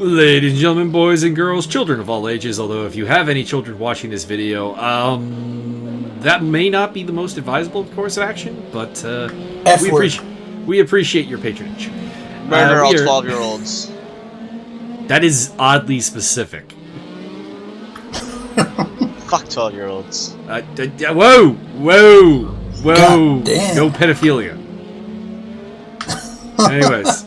Ladies and gentlemen, boys and girls, children of all ages, although if you have any children watching this video, that may not be the most advisable course of action, but we appreciate your patronage. Murder all 12-year-olds. That is oddly specific. Fuck 12-year-olds. Whoa! No pedophilia. Anyways,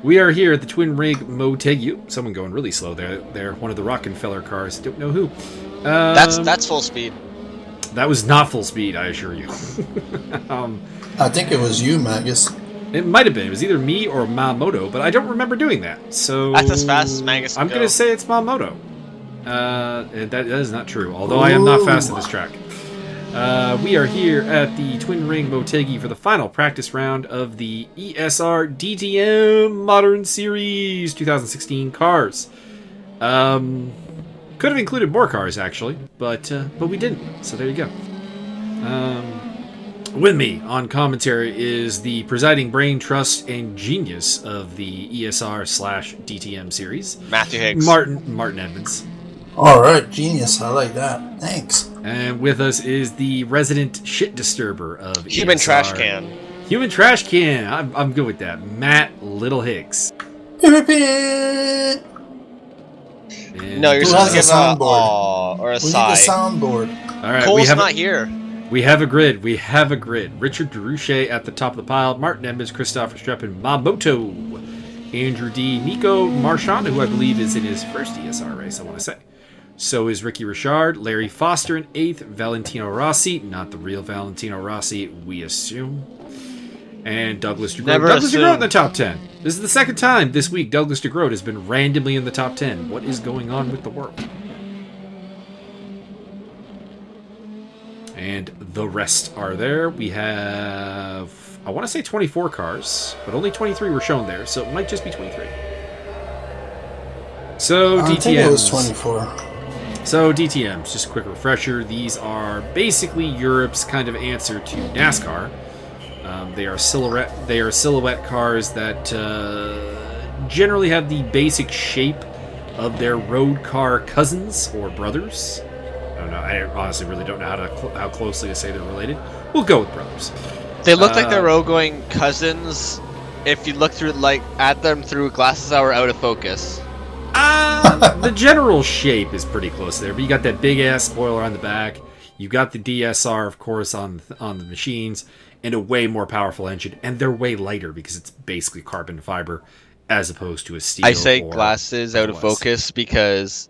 we are here at the Twin Rig Motegi. Someone going really slow there. They're one of the Rockefeller cars. Don't know who. That's full speed. That was not full speed, I assure you. I think it was you, Magas. It might have been. It was either me or Mamoto, but I don't remember doing that. So that's as fast as Magas. I'm going to say it's Mamoto. That is not true, although I am not fast at this track. We are here at the Twin Ring Motegi for the final practice round of the ESR DTM Modern Series 2016 cars. Could have included more cars, actually, but we didn't, so there you go. With me on commentary is the presiding brain, trust, and genius of the ESR/DTM series, Mathew Higgs. Martin Edmunds. All right, genius. I like that. Thanks. And with us is the resident shit disturber of Human ESR. Trash Can. Human Trash Can. I'm good with that. Matt Little Higgs. No, you're supposed to give a aw or a sigh. We need the soundboard. All right, Cole's not here. We have a grid. Richard DeRouche at the top of the pile. Martin Edmunds, Christopher Streppen, Mamoto, Andrew D, Nico Marchand, who I believe is in his first ESR race, I want to say. So is Ricky Richard, Larry Foster in 8th, Valentino Rossi, not the real Valentino Rossi, we assume, and Douglas DeGroat. Douglas DeGroat in the top 10. This is the second time this week Douglas DeGroat has been randomly in the top 10. What is going on with the world? And the rest are there. We have, I want to say 24 cars, but only 23 were shown there, so it might just be 23. So DTMs. I think it was 24. So DTMs, just a quick refresher. These are basically Europe's kind of answer to NASCAR. They are silhouette cars that generally have the basic shape of their road car cousins or brothers. I don't know. I honestly really don't know how closely to say they're related. We'll go with brothers. They look like they're road-going cousins. If you look at them through glasses that were out of focus. The general shape is pretty close there, but you got that big ass spoiler on the back. You got the DSR, of course, on the machines, and a way more powerful engine, and they're way lighter because it's basically carbon fiber as opposed to a steel. I say glasses out of focus because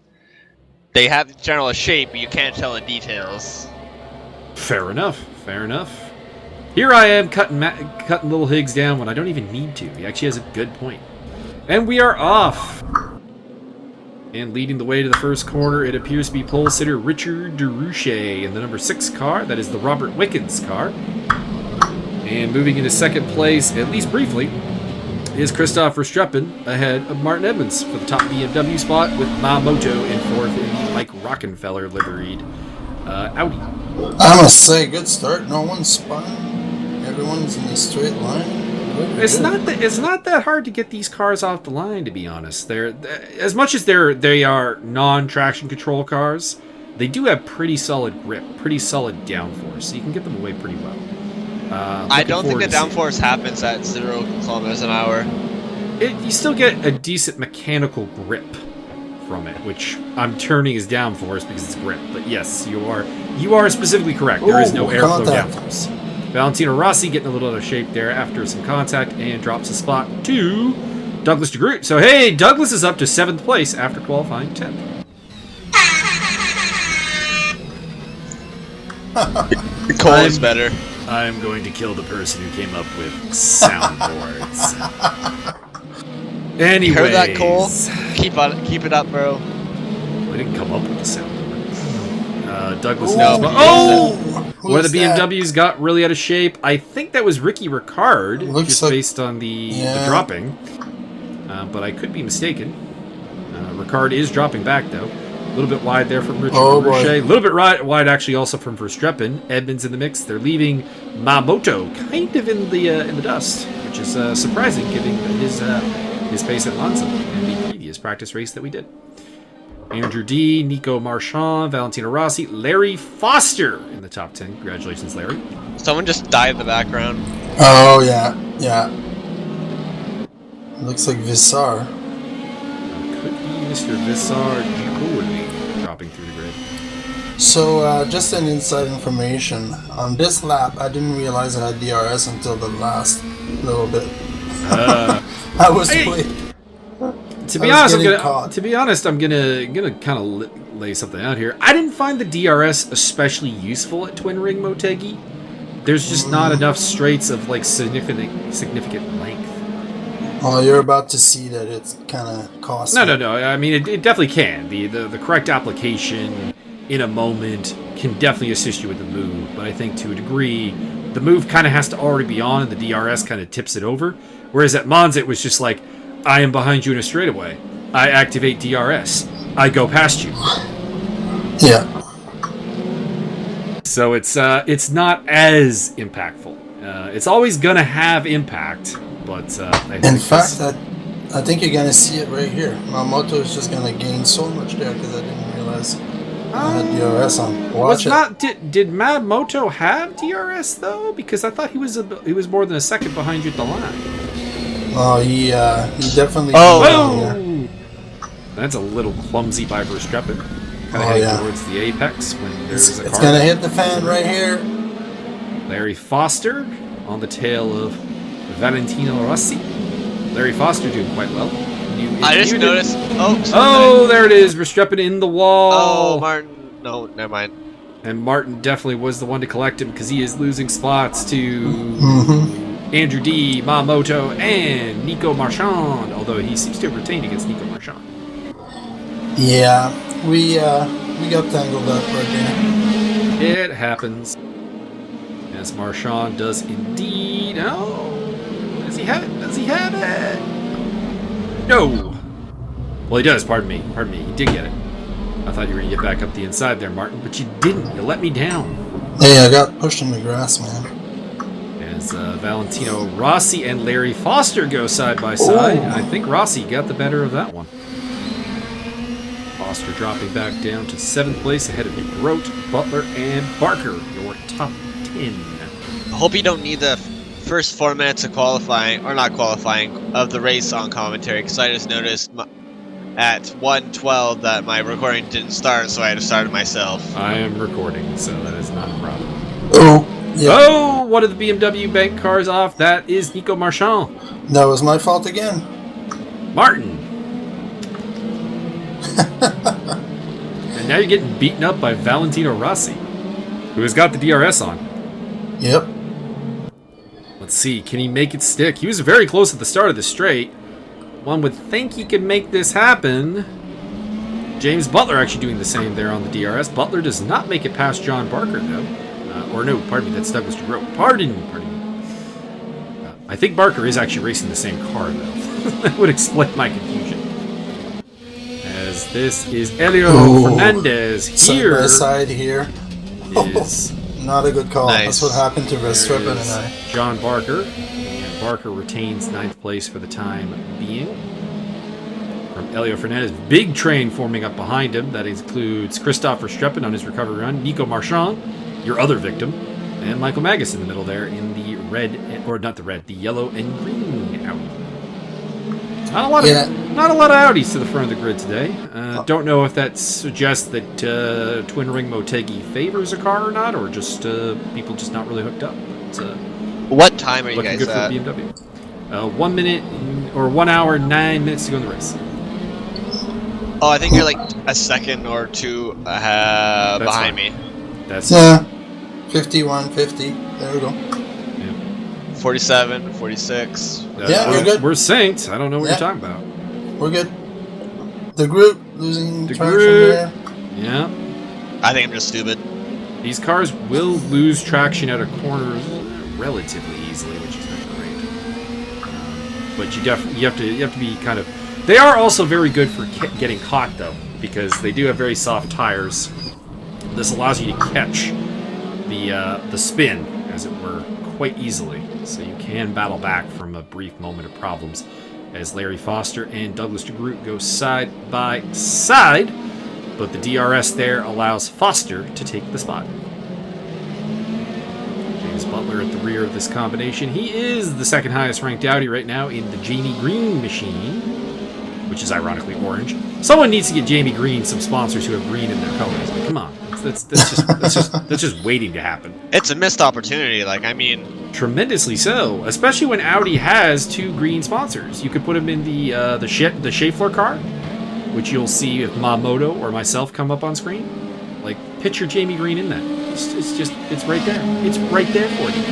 they have the general shape, but you can't tell the details. Fair enough. Here I am cutting little Higgs down when I don't even need to. He actually has a good point. And we are off. And leading the way to the first corner, it appears to be pole sitter Richard DeRouche in the number 6 car. That is the Robert Wickens car. And moving into second place, at least briefly, is Christopher Streppen ahead of Martin Edmunds for the top BMW spot, with Mamoto in 4th in the Mike Rockefeller liveried Audi. I must say, good start. No one's spun. Everyone's in a straight line. It's not that hard to get these cars off the line, to be honest. They're as much as they are non-traction control cars, they do have pretty solid grip, pretty solid downforce, so you can get them away pretty well. I don't think the downforce happens at 0 kilometers an hour. You still get a decent mechanical grip from it, which I'm turning as downforce because it's grip. But yes, you are specifically correct. There is no airflow downforce. Valentino Rossi getting a little out of shape there after some contact and drops a spot to Douglas DeGroat. So hey, Douglas is up to 7th place after qualifying 10th. Cole is better. I'm going to kill the person who came up with soundboards. Anyways. Heard that, Cole? Keep it up, bro. I didn't come up with the soundboard. Douglas. Where the BMWs got really out of shape. I think that was Ricky Ricard, just based on the dropping. But I could be mistaken. Ricard is dropping back, though. A little bit wide there from Richard Roche. A little bit wide, actually, also from Verstappen. Edmunds in the mix. They're leaving Mamoto kind of in the dust, which is surprising, given his his pace at Monza in the previous practice race that we did. Andrew D, Nico Marchand, Valentino Rossi, Larry Foster in the top 10. Congratulations, Larry. Someone just died in the background. Oh, yeah. Yeah. Looks like Visar. Could be Mr. Visar Gicouli dropping through the grid. So, just an inside information. On this lap, I didn't realize I had DRS until the last little bit. I was playing. To be honest, I'm gonna kind of lay something out here. I didn't find the DRS especially useful at Twin Ring Motegi. There's just not enough straights of like significant length. Well, you're about to see that it's kind of costly. No. I mean, it definitely can. The correct application in a moment can definitely assist you with the move, but I think to a degree, the move kind of has to already be on, and the DRS kind of tips it over. Whereas at Monza, it was just like, I am behind you in a straightaway. I activate DRS. I go past you. Yeah. So it's not as impactful. It's always gonna have impact, but in fact, I think you're gonna see it right here. My moto is just gonna gain so much there because I didn't realize I had DRS on. Watch it. Did Mad Moto have DRS though? Because I thought he was more than a second behind you at the line. Oh, he definitely. Oh! That's a little clumsy by Verstappen. Kind of heading towards the apex when there's a car. It's gonna hit the fan right here. Larry Foster on the tail of Valentino Rossi. Larry Foster doing quite well. I just noticed. Oh, there it is. Verstappen in the wall. Oh, Martin. No, never mind. And Martin definitely was the one to collect him because he is losing spots to Andrew D, Mamoto, and Nico Marchand. Although he seems to have retained against Nico Marchand. Yeah, we got tangled up right there. It happens. Yes, Marchand does indeed. Oh, does he have it? Does he have it? No. Well, he does. Pardon me. He did get it. I thought you were going to get back up the inside there, Martin, but you didn't. You let me down. Hey, I got pushed in the grass, man. As Valentino Rossi and Larry Foster go side by side. I think Rossi got the better of that one. Foster dropping back down to 7th place ahead of Grote, Butler, and Barker, your top 10. I hope you don't need the first 4 minutes of qualifying, or not qualifying, of the race on commentary, because I just noticed at 1:12 that my recording didn't start, so I had to start it myself. I am recording, so that is not a problem. Oh, yeah. Oh, one of the BMW bank cars off. That is Nico Marchand. That was my fault again. Martin. And now you're getting beaten up by Valentino Rossi, who has got the DRS on. Yep. Let's see, can he make it stick? He was very close at the start of the straight. One would think he could make this happen. James Butler actually doing the same there on the DRS. Butler does not make it past John Barker, though. Or no, pardon me, that's Douglas DeGroat. Pardon me. I think Barker is actually racing the same car, though. That would explain my confusion. As this is Elio Fernandez here. Side by side here. Is not a good call. Nice. That's what happened to Verstappen and I. John Barker. And Barker retains 9th place for the time being. From Elio Fernandez. Big train forming up behind him. That includes Christoph Verstappen on his recovery run. Nico Marchand, your other victim. And Michael Magas in the middle there in the red, or not the red, the yellow and green Audi. Not a lot of Audis to the front of the grid today. Don't know if that suggests that Twin Ring Motegi favors a car or not, or just people just not really hooked up. But, what time are you looking guys good at? for BMW. 1 minute or 1 hour 9 minutes to go in the race. Oh, I think you're like a second or two behind me. That's 51:50. There we go. 47, 46. Yeah, we're good. We're synced. I don't know what you're talking about. We're good. The group losing traction group. there. Yeah. I think I'm just stupid. These cars will lose traction out of corners relatively easily, which is not great. But you have to be kind of. They are also very good for getting caught though, because they do have very soft tires. This allows you to catch the spin, as it were, quite easily, so you can battle back from a brief moment of problems. as Larry Foster and Douglas DeGroot go side by side, but the DRS there allows Foster to take the spot. James Butler at the rear of this combination. He is the second highest ranked Audi right now in the Jamie Green machine, which is ironically orange. Someone needs to get Jamie Green some sponsors who have green in their colors. Like, come on, that's just waiting to happen. It's a missed opportunity. Like, I mean, tremendously so, especially when Audi has 2 green sponsors. You could put them in the Schaeffler car, which you'll see if Mamoto or myself come up on screen. Like, picture Jamie Green in that. It's right there. It's right there for you.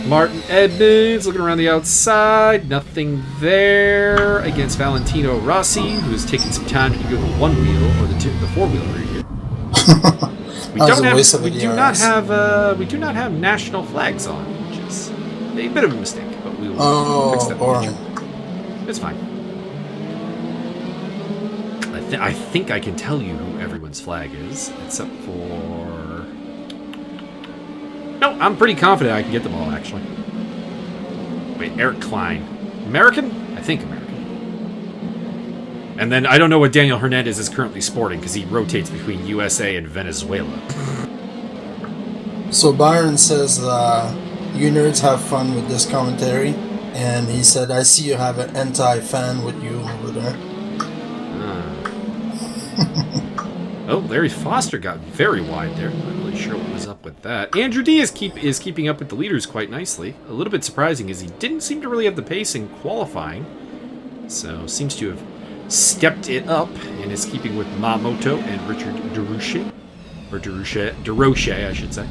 Martin Edmunds looking around the outside. Nothing there against Valentino Rossi, who's taking some time to go the one wheel or the four-wheeler here. We do not have national flags on, which is a bit of a mistake, but we will fix that in the future. It's fine. I think I can tell you who everyone's flag is, except for... No, I'm pretty confident I can get them all, actually. Wait, Eric Klein. American? I think American. And then I don't know what Daniel Hernandez is currently sporting, because he rotates between USA and Venezuela. So Byron says, you nerds have fun with this commentary. And he said, I see you have an anti-fan with you over there. Oh, Larry Foster got very wide there. Not really sure what was up with that. Andrew D is keeping up with the leaders quite nicely. A little bit surprising is he didn't seem to really have the pace in qualifying. So seems to have stepped it up and is keeping with Mamoto and Richard DeRoche. Or DeRoche, I should say.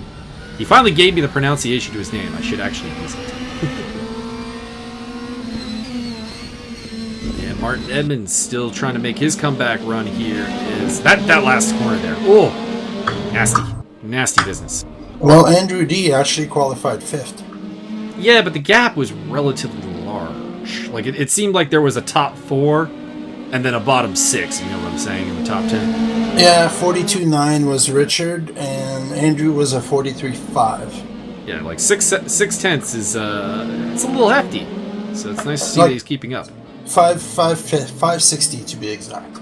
He finally gave me the pronunciation to his name. I should actually use it. Martin Edmunds still trying to make his comeback run here. Is that last corner there? Oh, nasty business. Well, Andrew D actually qualified 5th. Yeah, but the gap was relatively large. Like it seemed like there was a top 4 and then a bottom 6. You know what I'm saying, in the top 10. Yeah, 42.9 was Richard, and Andrew was a 43.5. Yeah, like 6/10 is it's a little hefty. So it's nice to see that he's keeping up. 560 to be exact.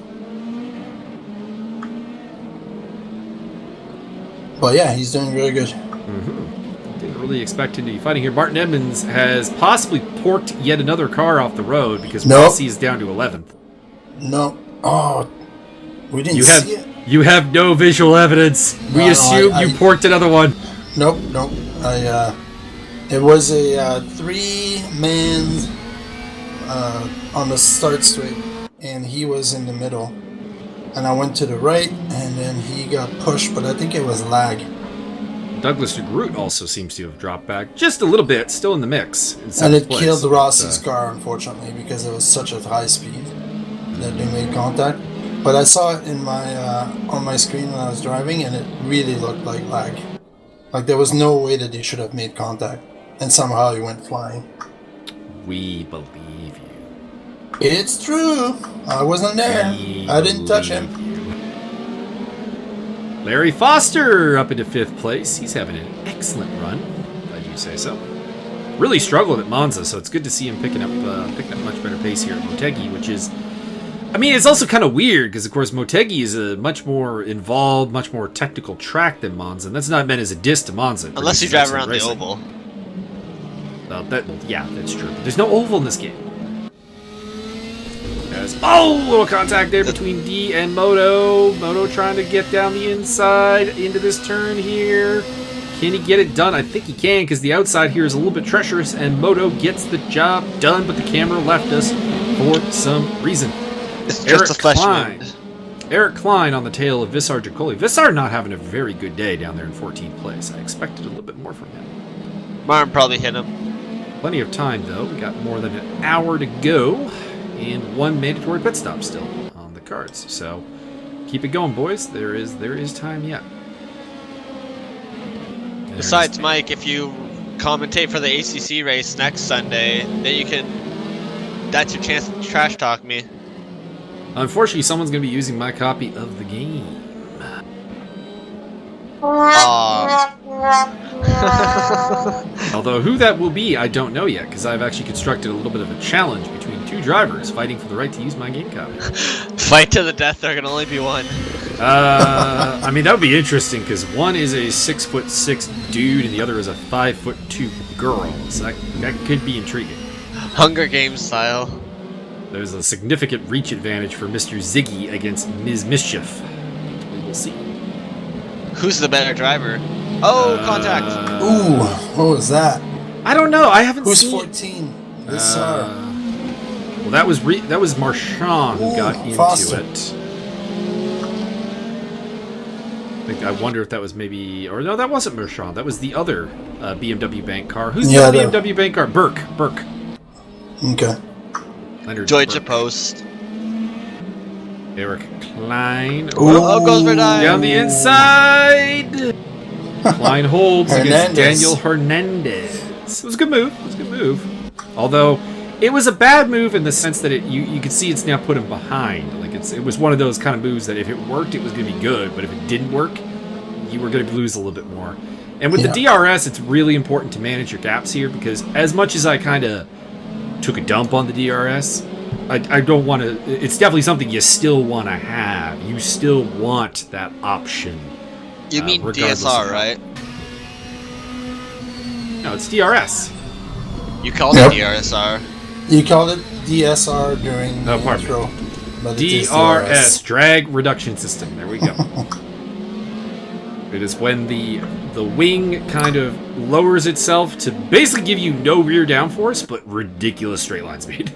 But yeah, he's doing really good. Didn't really expect him to be fighting here. Martin Edmunds has possibly porked yet another car off the road because Rossi is down to 11th. No. Oh, we didn't see it. You have no visual evidence. We assume you porked another one. Nope. It was a 3-man on the start straight, and he was in the middle. And I went to the right, and then he got pushed, but I think it was lag. Douglas DeGroot also seems to have dropped back just a little bit, still in the mix. And it killed Rossi's car, unfortunately, because it was such a high speed that they made contact. But I saw it in my on my screen when I was driving, and it really looked like lag. Like there was no way that they should have made contact, and somehow he went flying. We believe you. It's true. I wasn't there. I didn't touch him. Larry Foster up into 5th place. He's having an excellent run, if I do say so. Really struggled at Monza, so it's good to see him picking up much better pace here at Motegi, which is... I mean, it's also kind of weird, because, of course, Motegi is a much more involved, much more technical track than Monza, and that's not meant as a diss to Monza. Unless you drive around the oval. Well, yeah, that's true. But there's no oval in this game. Little contact there between D and Moto. Moto trying to get down the inside into this turn here. Can he get it done? I think he can, because the outside here is a little bit treacherous, and Moto gets the job done, but the camera left us for some reason. It's just a flashlight. Eric Klein on the tail of Visar Dracoli. Visar not having a very good day down there in 14th place. I expected a little bit more from him. Martin probably hit him. Plenty of time, though. We got more than an hour to go. And 1 mandatory pit stop still on the cards. So keep it going, boys. There is time yet. Besides, Mike, if you commentate for the ACC race next Sunday, then that's your chance to trash talk me. Unfortunately, someone's going to be using my copy of the game. Although who that will be, I don't know yet, because I've actually constructed a little bit of a challenge between two drivers fighting for the right to use my game copy. Fight to the death, there can only be one. I mean, that would be interesting, because one is a 6'6" dude and the other is a 5'2" girl. So that could be intriguing. Hunger Games style. There's a significant reach advantage for Mr. Ziggy against Ms. Mischief. We will see. Who's the better driver? Oh, contact. Ooh, what was that? I don't know. I haven't Who's seen. 14? ESR. Well, that was Marchand who got into Foster. it. I wonder if that was maybe, or no, that wasn't Marchand. That was the other BMW bank car. Who's the other BMW bank car? Burke. Okay. Leonard Deutsche Burke. Post. Eric Klein. Oh, goes for nine. Down the inside. Klein holds against Daniel Hernandez. It was a good move. Although it was a bad move in the sense that you could see it's now put him behind. Like it was one of those kind of moves that if it worked, it was going to be good, but if it didn't work, you were going to lose a little bit more. And with the DRS, it's really important to manage your gaps here because as much as I kind of took a dump on the DRS, I don't want to. It's definitely something you still want to have. You still want that option. You mean DSR, right? No, it's DRS. You called it DRSR. You called it DSR during the pardon intro. me. But it is DRS, drag reduction system. There we go. It is when the wing kind of lowers itself to basically give you no rear downforce, but ridiculous straight line speed.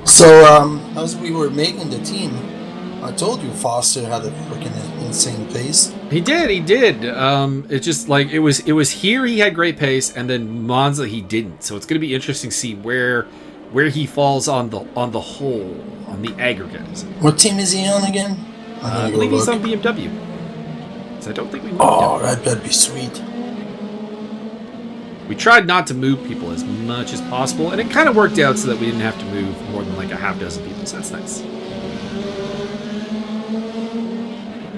So, as we were making the team, I told you Foster had a freaking insane pace. He did. It's just like it was here he had great pace, and then Monza he didn't. So it's going to be interesting to see where he falls on the whole, on the aggregate. What team is he on again? I believe he's on BMW. So I don't think we moved Oh, him. that'd be sweet. We tried not to move people as much as possible, and it kind of worked out so that we didn't have to move more than like a half dozen people. So that's nice.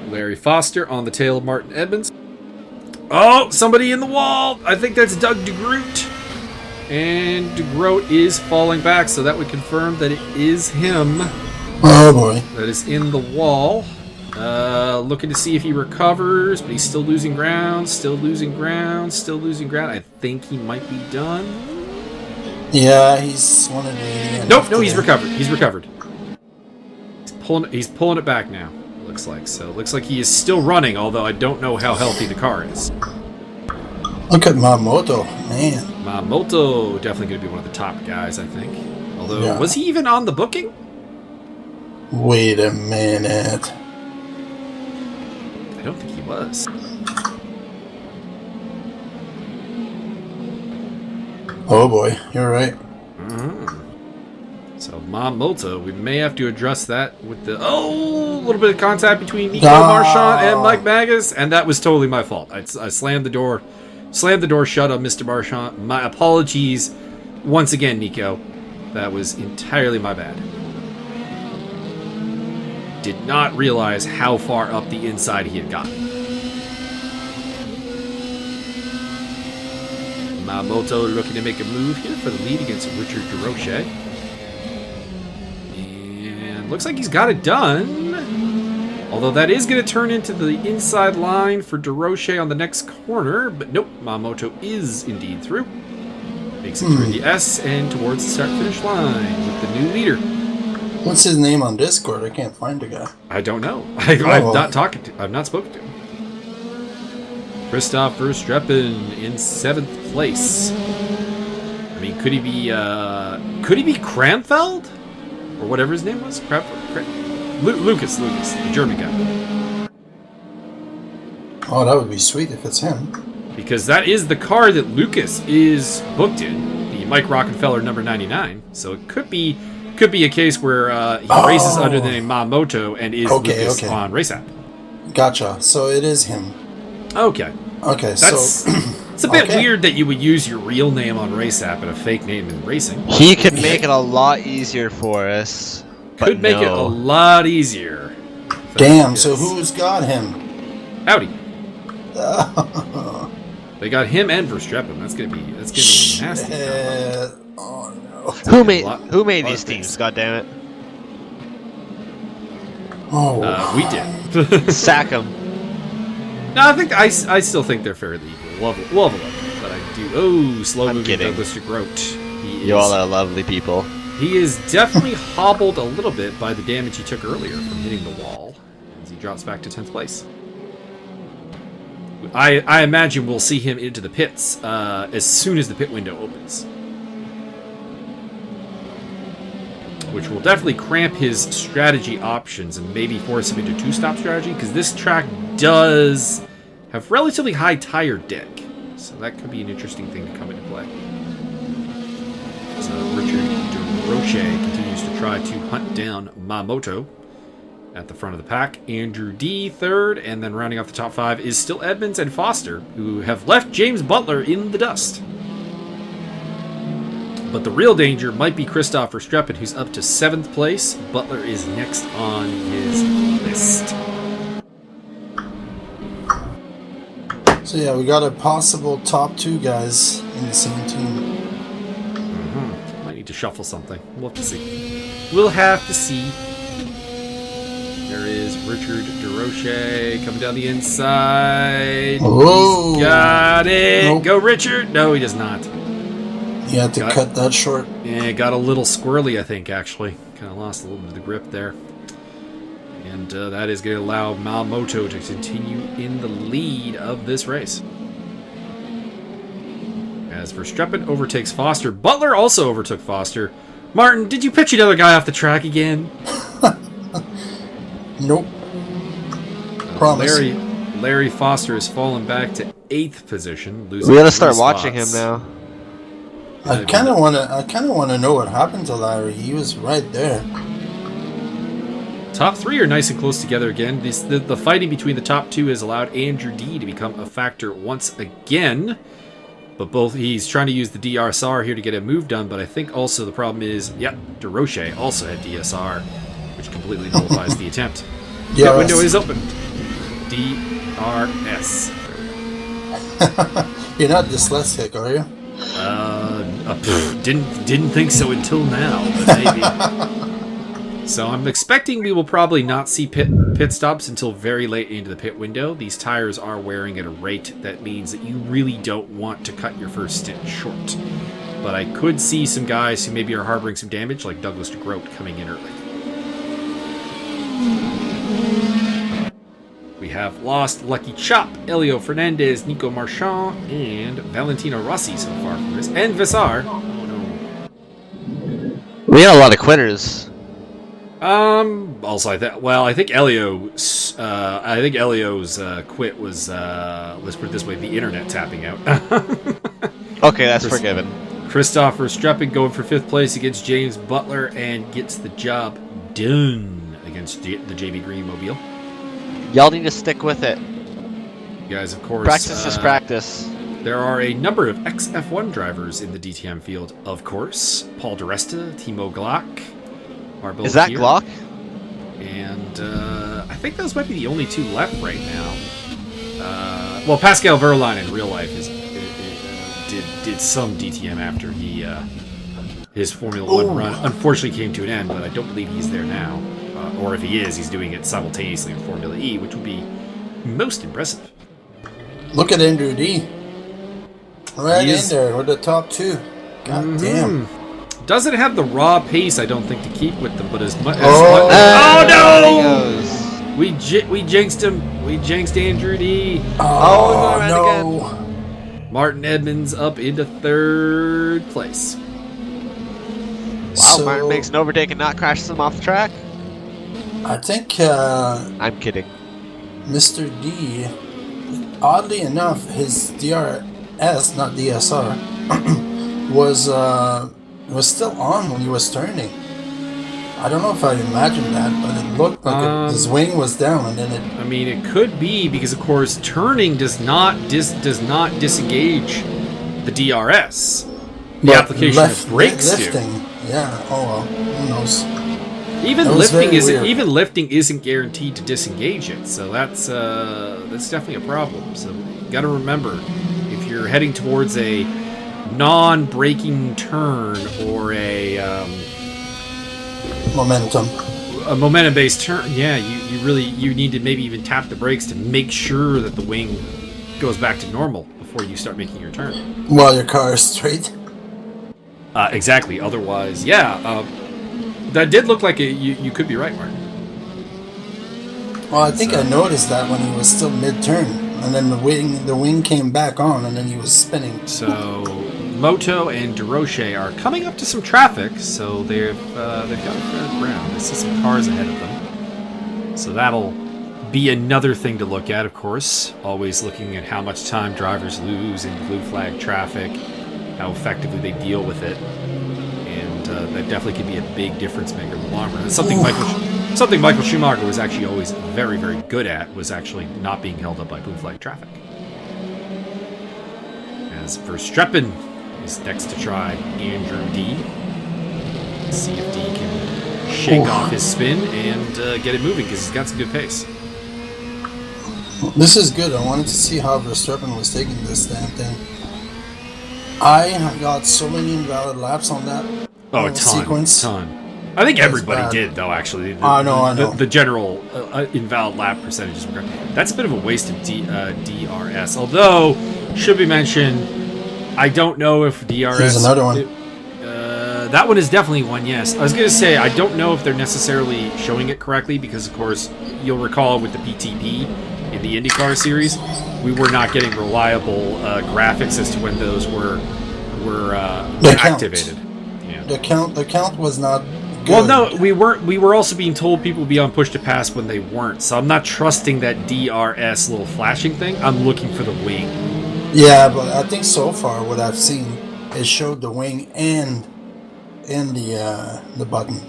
Larry Foster on the tail of Martin Edmunds. Oh, somebody in the wall. I think that's Doug DeGroot. And DeGroot is falling back, so that would confirm that it is him. Oh boy. That is in the wall. Looking to see if he recovers, but he's still losing ground. I think he might be done. Yeah, he's one of the... Nope, no, he's recovered. He's pulling it back now. Looks like so. Looks like he is still running, although I don't know how healthy the car is. Look at Mamoto, man. Mamoto definitely going to be one of the top guys, I think. Although, was he even on the booking? Wait a minute. I don't think he was. Oh boy, you're right. So Mamoto, we may have to address that with the a little bit of contact between Nico Marchand and Mike Magas, and that was totally my fault. I slammed the door shut on Mr. Marchand. My apologies once again, Nico. That was entirely my bad. Did not realize how far up the inside he had gotten. Mamoto looking to make a move here for the lead against Richard DeRoche. And looks like he's got it done. Although that is going to turn into the inside line for DeRoche on the next corner. But nope, Mamoto is indeed through. Makes it through the S and towards the start-finish line with the new leader. What's his name on Discord? I can't find the guy. I don't know. I've not spoken to him. Christoph Verstappen in 7th place. I mean, could he be Kramfeld? Or whatever his name was? Lucas, the German guy. Oh, that would be sweet if it's him. Because that is the car that Lucas is booked in, the Mike Rockefeller number 99. So it could be a case where he races under the name Mamoto and is Lucas on Race App. Gotcha. So it is him. Okay. So it's a bit weird that you would use your real name on Race App and a fake name in racing. He could make it a lot easier for us. Could make it a lot easier. Damn, so who's got him? Audi. They They got him and Verstappen. That's gonna be a nasty. Oh no. Who made these teams? God damn it! Oh. We did. Sack them. No, I still think they're fairly equal. Love a look, but I do. Oh, slow moving kidding. Douglas DeGroat. You all are lovely people. He is definitely hobbled a little bit by the damage he took earlier from hitting the wall, as he drops back to 10th place. I imagine we'll see him into the pits as soon as the pit window opens, which will definitely cramp his strategy options and maybe force him into two-stop strategy, because this track does have relatively high tire deck, so that could be an interesting thing to come into play. So Richard Roche continues to try to hunt down Mamoto at the front of the pack. Andrew D third, and then rounding off the top 5 is still Edmunds and Foster, who have left James Butler in the dust. But the real danger might be Christoph Verstappen, who's up to 7th place. Butler is next on his list. So yeah, we got a possible top 2 guys in the same team. Might need to shuffle something. We'll have to see. We'll have to see. There is Richard DeRoche coming down the inside. Oh, he's got it. Nope. Go, Richard. No, he does not. You had to cut that short. Yeah, got a little squirrely, I think, actually. Kind of lost a little bit of the grip there. And that is going to allow Mamoto to continue in the lead of this race. As Verstappen overtakes Foster. Butler also overtook Foster. Martin, did you pitch another guy off the track again? Nope. Promise. Larry Foster has fallen back to 8th position. Losing We gotta 3 start watching spots. him now. I kind of want to know what happened to Larry. He was right there. Top 3 are nice and close together again. The fighting between the top 2 has allowed Andrew D to become a factor once again. But he's trying to use the DSR here to get a move done, but I think also the problem is, DeRoche also had DSR, which completely nullifies the attempt. The window is open. DRS. You're not dyslexic, are you? Didn't think so until now, but maybe. So I'm expecting we will probably not see pit stops until very late into the pit window. These tires are wearing at a rate that means that you really don't want to cut your first stint short. But I could see some guys who maybe are harboring some damage, like Douglas DeGroat, coming in early. We have lost Lucky Chop, Elio Fernandez, Nico Marchand, and Valentino Rossi so far from this. And Visar. Oh no. We had a lot of quitters. Also, I think Elio's quit was, let's put it this way, the internet tapping out. Okay, that's forgiven. Christoph Verstappen going for 5th place against James Butler and gets the job done against the JB Green Mobile. Y'all need to stick with it. You guys, of course. Practice is practice. There are a number of ex-F1 drivers in the DTM field, of course. Paul di Resta, Timo Glock. Is that here. Glock? And I think those might be the only 2 left right now. Well, Pascal Wehrlein in real life did some DTM after his Formula 1 run unfortunately came to an end, but I don't believe he's there now. Or if he is, he's doing it simultaneously in Formula E, which would be most impressive. Look at Andrew D. Right in there with the top 2. God damn. Doesn't have the raw pace, I don't think, to keep with them, but as much. No! We jinxed him. We jinxed Andrew D. Oh, no. Again. Martin Edmunds up into 3rd place. Wow, Martin makes an overtake and not crashes him off the track? I think I'm kidding. Mr. D, oddly enough, his DRS, not DSR, was still on when he was turning. I don't know if I imagined that, but it looked like his wing was down, and then it. I mean, it could be because, of course, turning does not disengage the DRS. The application of brakes lifting. Yeah. Oh well. Who knows? Even lifting isn't guaranteed to disengage it, so that's definitely a problem. So you got to remember, if you're heading towards a non-braking turn or a momentum-based turn, yeah, you need to maybe even tap the brakes to make sure that the wing goes back to normal before you start making your turn. While your car is straight. Exactly. Otherwise, yeah, that did look like you could be right, Mark. Well, I think I noticed that when he was still mid-turn, and then the wing came back on, and then he was spinning. So Moto and DeRoche are coming up to some traffic, so they've got a fair ground. I see some cars ahead of them, so that'll be another thing to look at. Of course, always looking at how much time drivers lose in blue flag traffic, how effectively they deal with it, and that definitely could be a big difference maker in the long run. It's something Michael Schumacher was actually always very, very good at, was actually not being held up by blue flag traffic. As Verstappen is next to try Andrew D. Let's see if D can shake off his spin and get it moving, because he's got some good pace. This is good. I wanted to see how Verstappen was taking this damn thing. I got so many invalid laps on that sequence. Ton. I think everybody did, though, actually. I know. The general invalid lap percentages were great. That's a bit of a waste of DRS. Although, should be mentioned, I don't know if DRS... Here's another one. That one is definitely one, yes. I was going to say, I don't know if they're necessarily showing it correctly, because, of course, you'll recall with the PTP in the IndyCar series, we were not getting reliable graphics as to when those were activated. Yeah. The count was not good. Well, no, we weren't. We were also being told people would be on push to pass when they weren't. So I'm not trusting that DRS little flashing thing. I'm looking for the wing. Yeah, but I think so far what I've seen, it showed the wing and the button.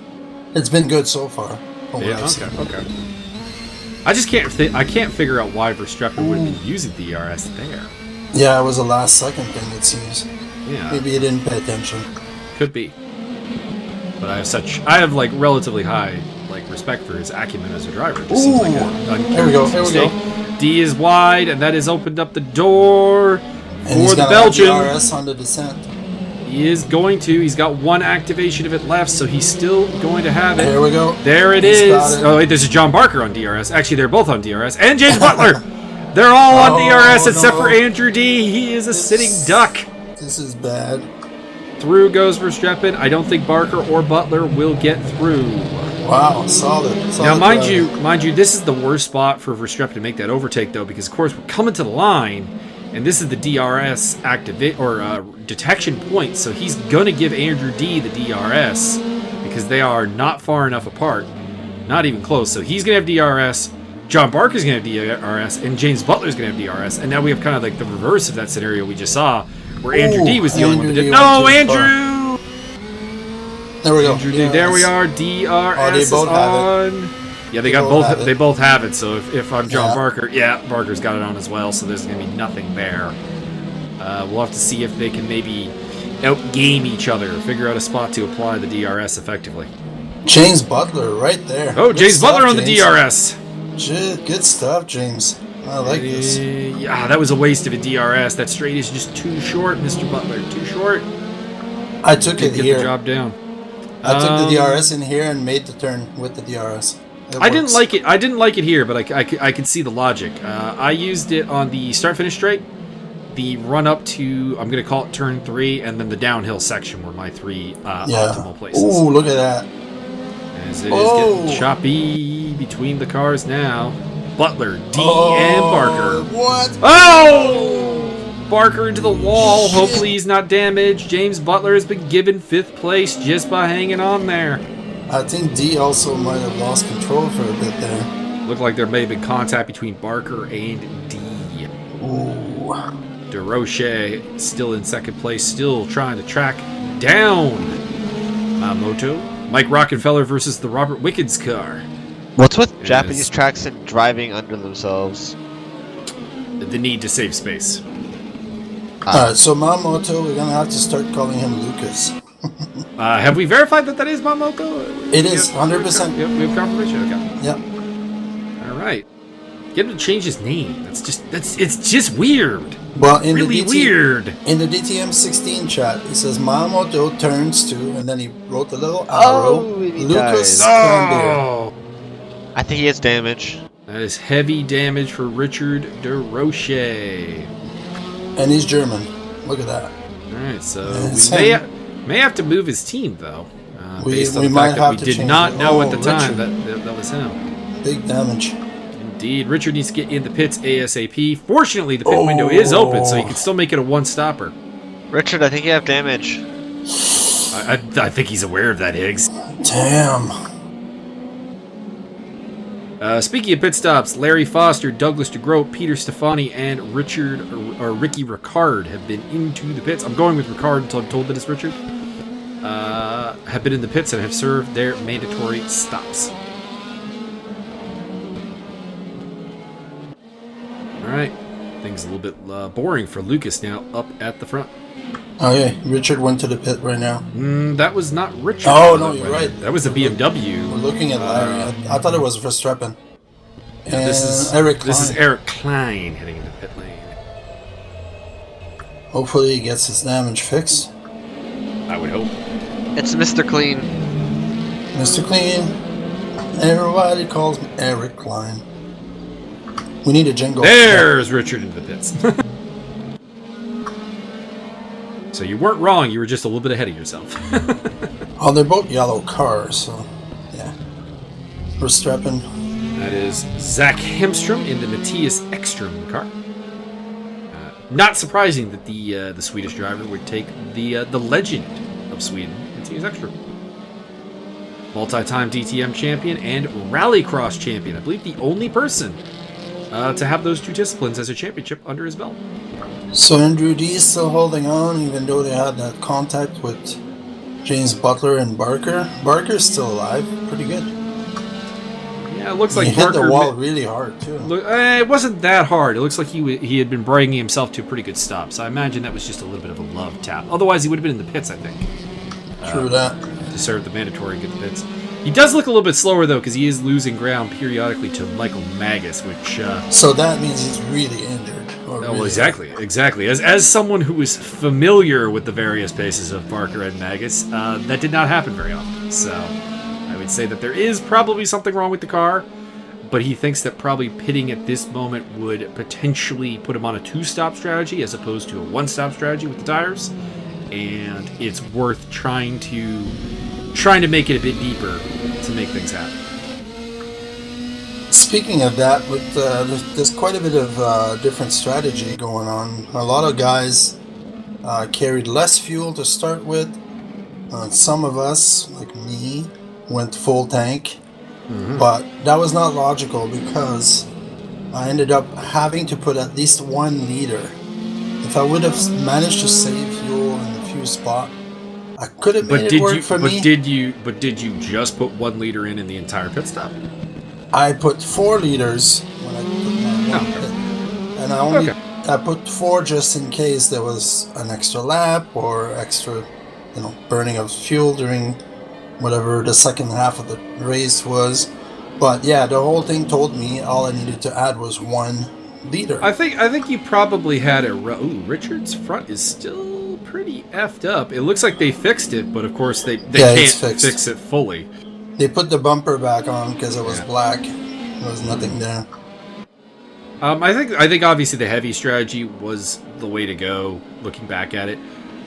It's been good so far. Yeah. Okay. I just can't. I can't figure out why Verstappen would be using DRS there. Yeah, it was a last second thing, it seems. Yeah. Maybe he didn't pay attention. Could be. But I have like relatively high respect for his acumen as a driver. It just seems like Here we go. D is wide, and that has opened up the door for the Belgian. DRS on the descent. He is going to. He's got one activation of it left, so he's still going to have it. There we go. There it is. Oh, wait, this is John Barker on DRS. Actually, they're both on DRS. And James Butler. They're all on DRS except for Andrew D. He is a sitting duck. This is bad. Through goes Verstappen. I don't think Barker or Butler will get through. Wow, solid. Now, mind you, this is the worst spot for Verstappen to make that overtake, though, because of course we're coming to the line, and this is the DRS detection point, so he's gonna give Andrew D the DRS because they are not far enough apart, not even close. So he's gonna have DRS. John Barker's gonna have DRS, and James Butler's gonna have DRS, and now we have kind of like the reverse of that scenario we just saw, where Andrew D was the only one that did. No, Andrew! There we go. Andrew D, there we are. DRS is on. Yeah, they both. They both have it. So if I'm John Barker, Barker's got it on as well. So there's gonna be nothing there. We'll have to see if they can maybe outgame each other, figure out a spot to apply the DRS effectively. James Butler, right there. Oh, James Butler on the DRS. Good stuff, James. I like this. Yeah, that was a waste of a DRS. That straight is just too short, Mr. Butler. Too short. I took it here. Get the job down. I took the DRS in here and made the turn with the DRS. I didn't like it. I didn't like it here, but I could see the logic. I used it on the start-finish straight, the run-up to, I'm going to call it turn 3, and then the downhill section were my three optimal places. Ooh, look at that. As it is getting choppy between the cars now. Butler, D, and Barker. What? Oh! Barker into the wall. Hopefully he's not damaged. James Butler has been given 5th place just by hanging on there. I think D also might have lost control for a bit there. Looked like there may have been contact between Barker and D. Ooh. DeRoche still in 2nd place, still trying to track down Moto. Mike Rockefeller versus the Robert Wickens car. What's with Japanese tracks and driving under themselves? The need to save space. Alright, so Mamoto, we're going to have to start calling him Lucas. Have we verified that is Mamoto? It is, 100%. Yep, we have confirmation. Okay. Yep. All right. Get him to change his name. It's just weird. Well, in Really the weird. In the DTM 16 chat, it says Mamoto turns to, and then he wrote the little Oh, arrow. and he Lucas dies. Clambier. Oh, I think he has damage. that is heavy damage for Richard DeRoche. And he's German. Look at that. All right, so It's we him. may have to move his team though, based on we the might fact that have we to did change not it. know Oh, at the time Richard. that was him. Big damage. Indeed, Richard needs to get in the pits ASAP. Fortunately, the pit window is open, so you can still make it a one-stopper. Richard, I think you have damage. I think he's aware of that, Higgs. Damn. Speaking of pit stops, Larry Foster, Douglas DeGroat, Peter Stefani, and Ricky Ricard have been into the pits. I'm going with Ricard until I'm told that it's Richard. Have been in the pits and have served their mandatory stops. All right, things a little bit boring for Lucas now up at the front. Okay, Richard went to the pit right now. That was not Richard. Oh, no, you're right. That was a BMW. We're looking at Larry. I thought it was Verstappen. And This Eric is Klein. Eric Klein heading into pit lane. Hopefully he gets his damage fixed. I would hope. It's Mr. Clean. Mr. Clean. Everybody calls me Eric Klein. We need a jingle. There's Richard into the pits. So you weren't wrong. You were just a little bit ahead of yourself. Oh, they're both yellow cars, so yeah. Verstappen. That is Zach Hemstrom in the Matthias Ekstrom car. Not surprising that the Swedish driver would take the legend of Sweden, Matthias Ekstrom. Multi-time DTM champion and rallycross champion. I believe the only person to have those two disciplines as a championship under his belt. So Andrew D is still holding on, even though they had that contact with James Butler and Barker. Barker's still alive. Pretty good. Yeah, it looks like he hit Barker the wall really hard, too. It wasn't that hard. It looks like he had been bringing himself to a pretty good stop. So I imagine that was just a little bit of a love tap. Otherwise, he would have been in the pits, I think. True that. To serve the mandatory and get the pits. He does look a little bit slower, though, because he is losing ground periodically to Michael Magas, which... So that means he's really injured. Well, exactly. As someone who is familiar with the various paces of Barker and Magas, that did not happen very often. So I would say that there is probably something wrong with the car, but he thinks that probably pitting at this moment would potentially put him on a two-stop strategy as opposed to a one-stop strategy with the tires, and it's worth trying to make it a bit deeper to make things happen. Speaking of that, with there's quite a bit of different strategy going on. A lot of guys carried less fuel to start with. Some of us, like me, went full tank. Mm-hmm. But that was not logical because I ended up having to put at least 1 liter. If I would have managed to save fuel in a few spots, I could have made it work for me. Did you just put 1 liter in the entire pit stop? I put 4 liters when I put my one pit. And I put 4 just in case there was an extra lap or extra, burning of fuel during whatever the second half of the race was. But yeah, the whole thing told me all I needed to add was 1 liter. I think you probably had a... Ooh, Richard's front is still pretty effed up. It looks like they fixed it, but of course they can't fix it fully. They put the bumper back on because it was black. There was nothing there. I think obviously the heavy strategy was the way to go, looking back at it.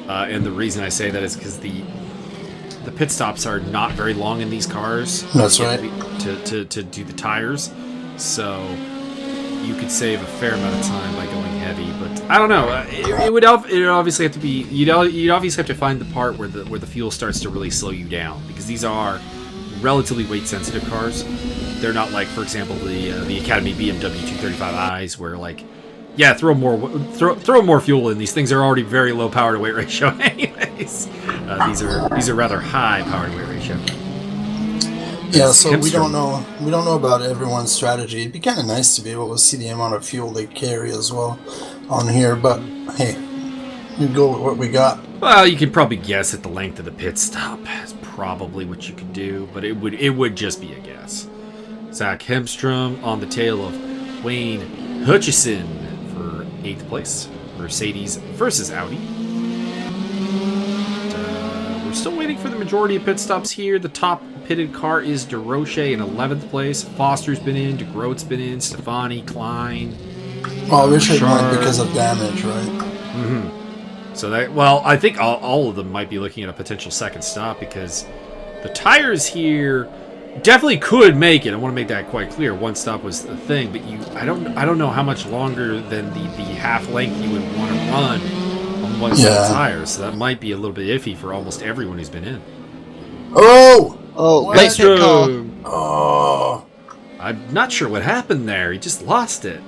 And the reason I say that is because the pit stops are not very long in these cars. That's right. To do the tires. So you could save a fair amount of time by going heavy, but I don't know. It would obviously have to be... You'd obviously have to find the part where the fuel starts to really slow you down, because these are relatively weight-sensitive cars. They're not like, for example, the Academy BMW 235i's, where throw more fuel in. These things are already very low power to weight ratio, anyways. These are rather high power to weight ratio. Yeah, so we don't know about everyone's strategy. It'd be kind of nice to be able to see the amount of fuel they carry as well on here, but hey, we go with what we got. Well, you can probably guess at the length of the pit stop. Is probably what you could do, but it would just be a guess. Zach Hemstrom on the tail of Wayne Hutchison for 8th place. Mercedes versus Audi. We're still waiting for the majority of pit stops here. The top pitted car is DeRoche in 11th place. Foster's been in, DeGroat's been in, Stefani, Klein. Well, Richard went because of damage, right? So that, well, I think all of them might be looking at a potential second stop because the tires here definitely could make it. I want to make that quite clear. One stop was the thing, but I don't know how much longer than the half length you would want to run on one set of tires. So that might be a little bit iffy for almost everyone who's been in. Late pit call. Oh, I'm not sure what happened there. He just lost it.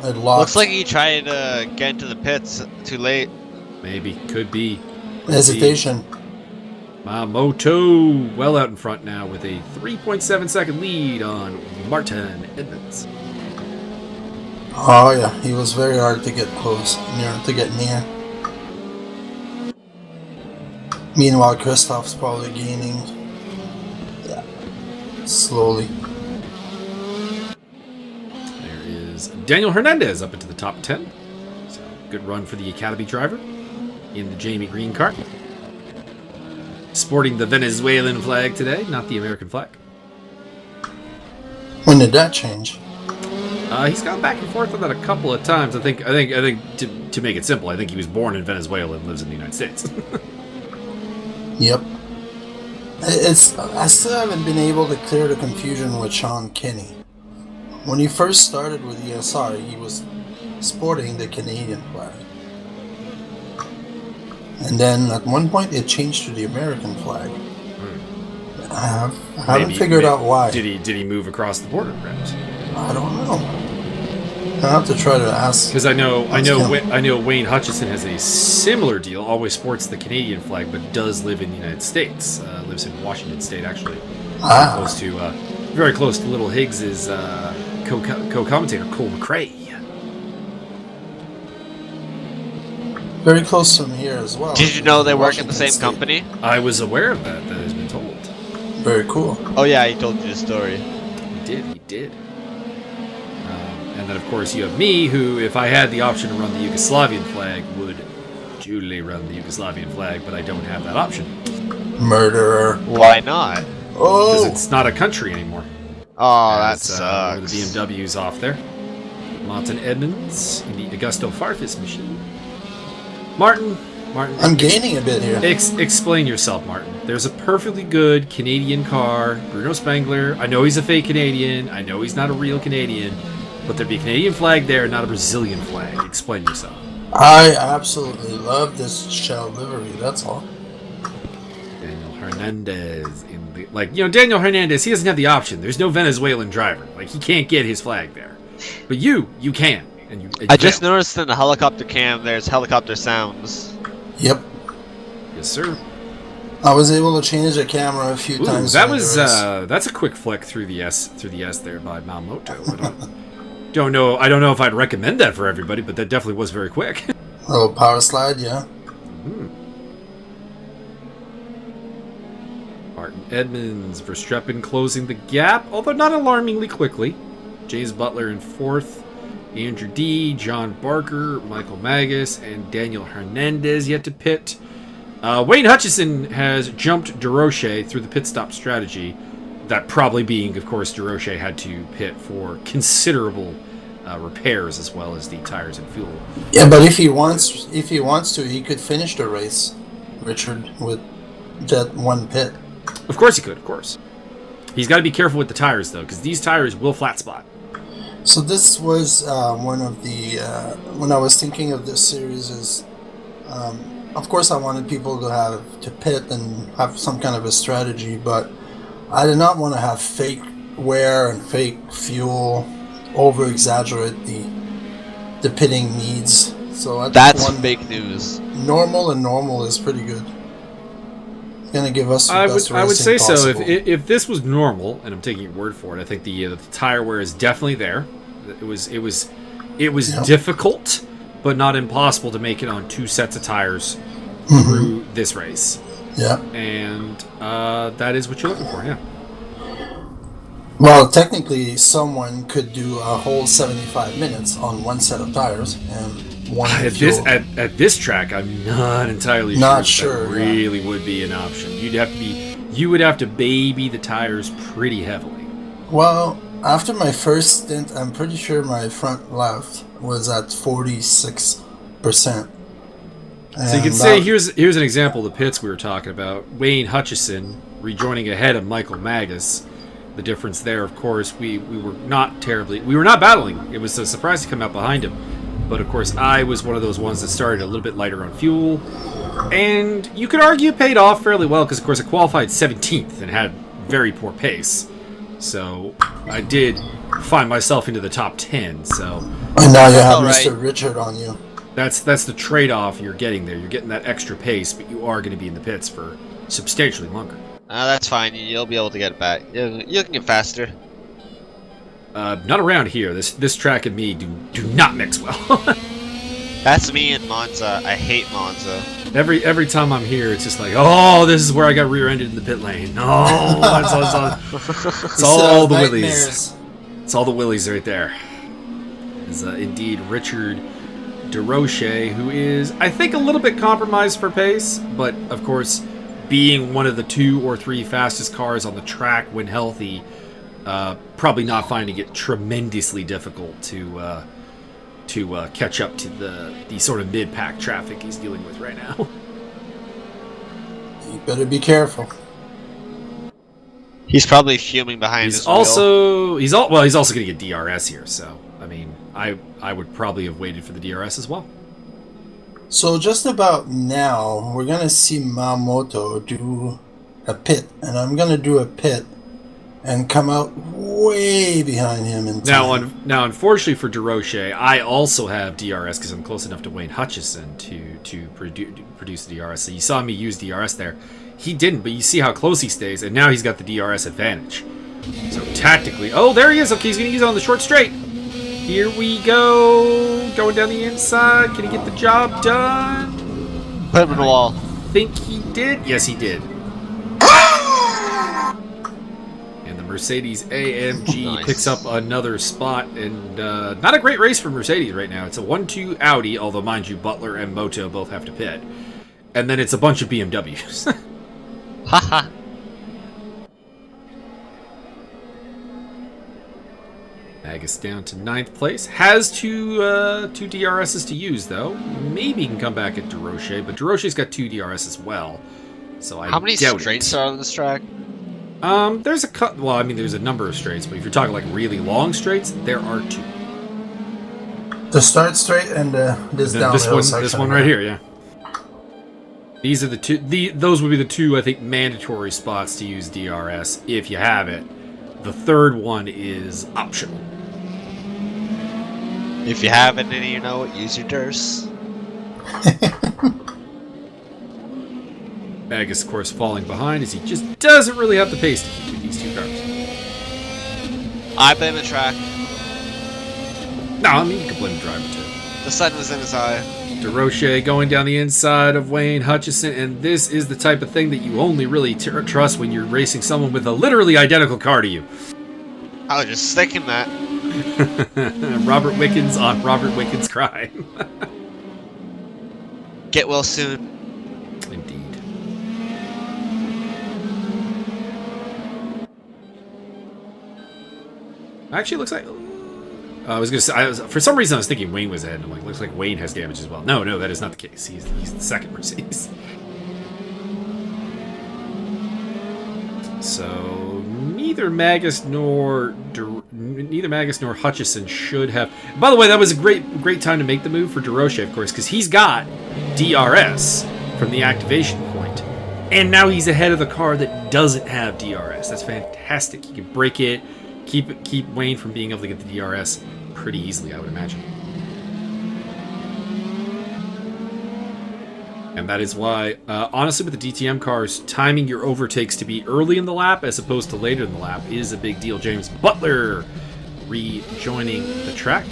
it locked. Looks like he tried to get into the pits too late. Maybe, could be. Hesitation. Moto well out in front now with a 3.7 second lead on Martin Edmunds. Oh yeah, he was very hard to get close, to get near. Meanwhile, Christoph's probably gaining. Yeah, slowly. There is Daniel Hernandez up into the top 10. So good run for the Academy driver in the Jamie Green car. Sporting the Venezuelan flag today, not the American flag. When did that change? He's gone back and forth on that a couple of times. I think to make it simple, I think he was born in Venezuela and lives in the United States. Yep. I still haven't been able to clear the confusion with Sean Kinney. When he first started with ESR, he was sporting the Canadian flag. And then at one point it changed to the American flag. I haven't figured out why. Did he move across the border, perhaps? I don't know. I have to try to ask. Because I know Wayne Hutchison has a similar deal. Always sports the Canadian flag, but does live in the United States. Lives in Washington State, actually. Very close to Little Higgs' co-commentator Cole McRae. Very close from here as well. Did you know they work at the same company? I was aware of that. That has been told. Very cool. Oh yeah, he told you the story. He did. And then, of course, you have me, who, if I had the option to run the Yugoslavian flag, would duly run the Yugoslavian flag, but I don't have that option. Murderer. Why not? Oh! Because it's not a country anymore. Oh, that One of the sucks. BMWs off there. Martin Edmunds in the Augusto Farfus machine. Martin. I'm gaining a bit here. Explain yourself, Martin. There's a perfectly good Canadian car, Bruno Spengler. I know he's a fake Canadian. I know he's not a real Canadian. But there'd be a Canadian flag there, not a Brazilian flag. Explain yourself. I absolutely love this shell livery, that's all. Daniel Hernandez in the Daniel Hernandez, he doesn't have the option. There's no Venezuelan driver. He can't get his flag there. But you can. And I just noticed in the helicopter cam there's helicopter sounds. Yep. Yes, sir. I was able to change the camera a few times. That's a quick flick through the S there by Malmoto. I don't know if I'd recommend that for everybody, but that definitely was very quick. A little power slide, yeah. Martin Edmunds, Verstappen closing the gap, although not alarmingly quickly. James Butler in 4th. Andrew D, John Barker, Michael Magas, and Daniel Hernandez yet to pit. Wayne Hutchison has jumped DeRoche through the pit stop strategy. That probably being, of course, DeRoche had to pit for considerable repairs as well as the tires and fuel. Yeah, but if he wants to, he could finish the race, Richard, with that one pit. Of course he could, of course. He's got to be careful with the tires, though, because these tires will flat spot. So this was one of the when I was thinking of this series is, of course I wanted people to pit and have some kind of a strategy, but I did not want to have fake wear and fake fuel, over exaggerate the pitting needs. So that's fake news. Normal is pretty good. It's gonna give us. I would say so. If this was normal, and I'm taking your word for it, I think the tire wear is definitely there. It was difficult, but not impossible to make it on 2 sets of tires through this race. Yeah, and that is what you're looking for. Yeah. Well, technically, someone could do a whole 75 minutes on one set of tires, and wanting At fuel. this track, I'm not entirely Not sure. sure, That really would be an option. You would have to baby the tires pretty heavily. Well, after my first stint, I'm pretty sure my front left was at 46%. So you can say here's an example of the pits we were talking about. Wayne Hutchison rejoining ahead of Michael Magas. The difference there, of course, we were not battling. It was a surprise to come out behind him. But of course, I was one of those ones that started a little bit lighter on fuel. And you could argue it paid off fairly well because, of course, I qualified 17th and had very poor pace. So I did find myself into the top 10. So And now you have Right. Mr. Richard on you. that's the trade-off you're getting there. You're getting that extra pace, but you are going to be in the pits for substantially longer. That's fine. You'll be able to get it back. You can get faster. Not around here. This track and me do not mix well. That's me in Monza. I hate Monza. Every time I'm here, it's just like, oh, this is where I got rear-ended in the pit lane. Oh, it's all the willies. It's all the willies right there. Is indeed Richard DeRoche, who is, I think, a little bit compromised for pace, but of course, being one of the 2 or 3 fastest cars on the track when healthy, probably not finding it tremendously difficult to catch up to the sort of mid-pack traffic he's dealing with right now. You better be careful. He's probably fuming behind his He's wheel. also going to get DRS here, so I mean, I would probably have waited for the DRS as well. So just about now, we're going to see Mamoto do a pit. And I'm going to do a pit and come out way behind him in time. Now, unfortunately for DeRoche, I also have DRS because I'm close enough to Wayne Hutchison to produce the DRS. So you saw me use DRS there. He didn't, but you see how close he stays, and now he's got the DRS advantage. So tactically, oh, there he is. Okay, he's going to use it on the short straight. Here we go. Going down the inside. Can he get the job done? Put him in the wall. Think he did? Yes, he did. And the Mercedes AMG Nice. picks up another spot, and not a great race for Mercedes right now. It's a 1-2 Audi, although mind you, Butler and Moto both have to pit. And then it's a bunch of BMWs. Haha. Magas down to 9th place. Has two DRSs to use, though. Maybe he can come back at DeRoche, but DeRoche's got 2 DRS as well. So I How many doubt straights it. are on this track? There's a cut. Well, I mean, there's a number of straights, but if you're talking like really long straights, there are 2. The start straight and this downhill section. This one right here, yeah. These are the 2. Those would be the 2, I think, mandatory spots to use DRS if you have it. The third one is optional. If you have it and you know it, use your DRS. Magas, of course, falling behind as he just doesn't really have the pace to keep with these 2 cars. I blame the track. No, I mean, you can blame the driver too. The sun was in his eye. DeRoche going down the inside of Wayne Hutchison, and this is the type of thing that you only really trust when you're racing someone with a literally identical car to you. I was just thinking that. Robert Wickens on Robert Wickens' crime. Get well soon. Indeed. Actually, it looks like... I was gonna say, for some reason I was thinking Wayne was ahead, and I'm like, looks like Wayne has damage as well. No, that is not the case. He's the second Mercedes. So neither Magas nor Hutchison should have. By the way, that was a great time to make the move for DeRoche, of course, because he's got DRS from the activation point, and now he's ahead of the car that doesn't have DRS. That's fantastic. You can break it, keep Wayne from being able to get the DRS pretty easily, I would imagine. And that is why, honestly, with the DTM cars, timing your overtakes to be early in the lap as opposed to later in the lap is a big deal. James Butler rejoining the track.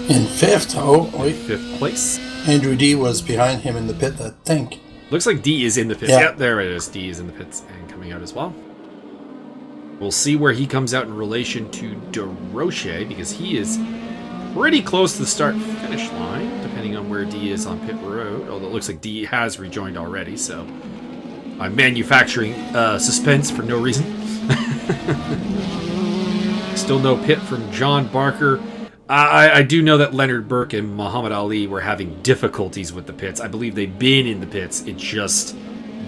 In 5th. Oh, wait. 5th place. Andrew D was behind him in the pit, I think. Looks like D is in the pits. Yeah. Yep, there it is. D is in the pits and coming out as well. We'll see where he comes out in relation to DeRoche, because he is pretty close to the start-finish line, depending on where D is on pit road. Although it looks like D has rejoined already, so I'm manufacturing suspense for no reason. Still no pit from John Barker. I do know that Leonard Burke and Muhammad Ali were having difficulties with the pits. I believe they've been in the pits. It just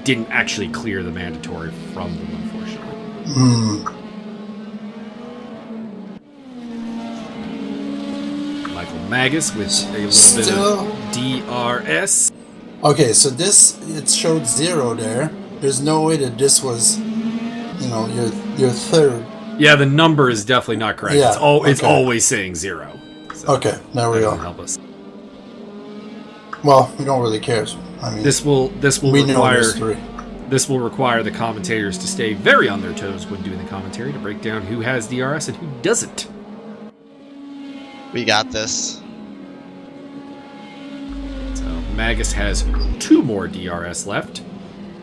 didn't actually clear the mandatory from them, unfortunately. Michael Magas with a little bit of DRS. Okay, so this, it showed 0 there. There's no way that this was, you know, your third. Yeah, the number is definitely not correct. Yeah, It's always saying 0. So okay, there we go. Help us. Well, we don't really care. I mean, This will we know require there's 3. this will require the commentators to stay very on their toes when doing the commentary to break down who has DRS and who doesn't. We got this. So Magas has 2 more DRS left,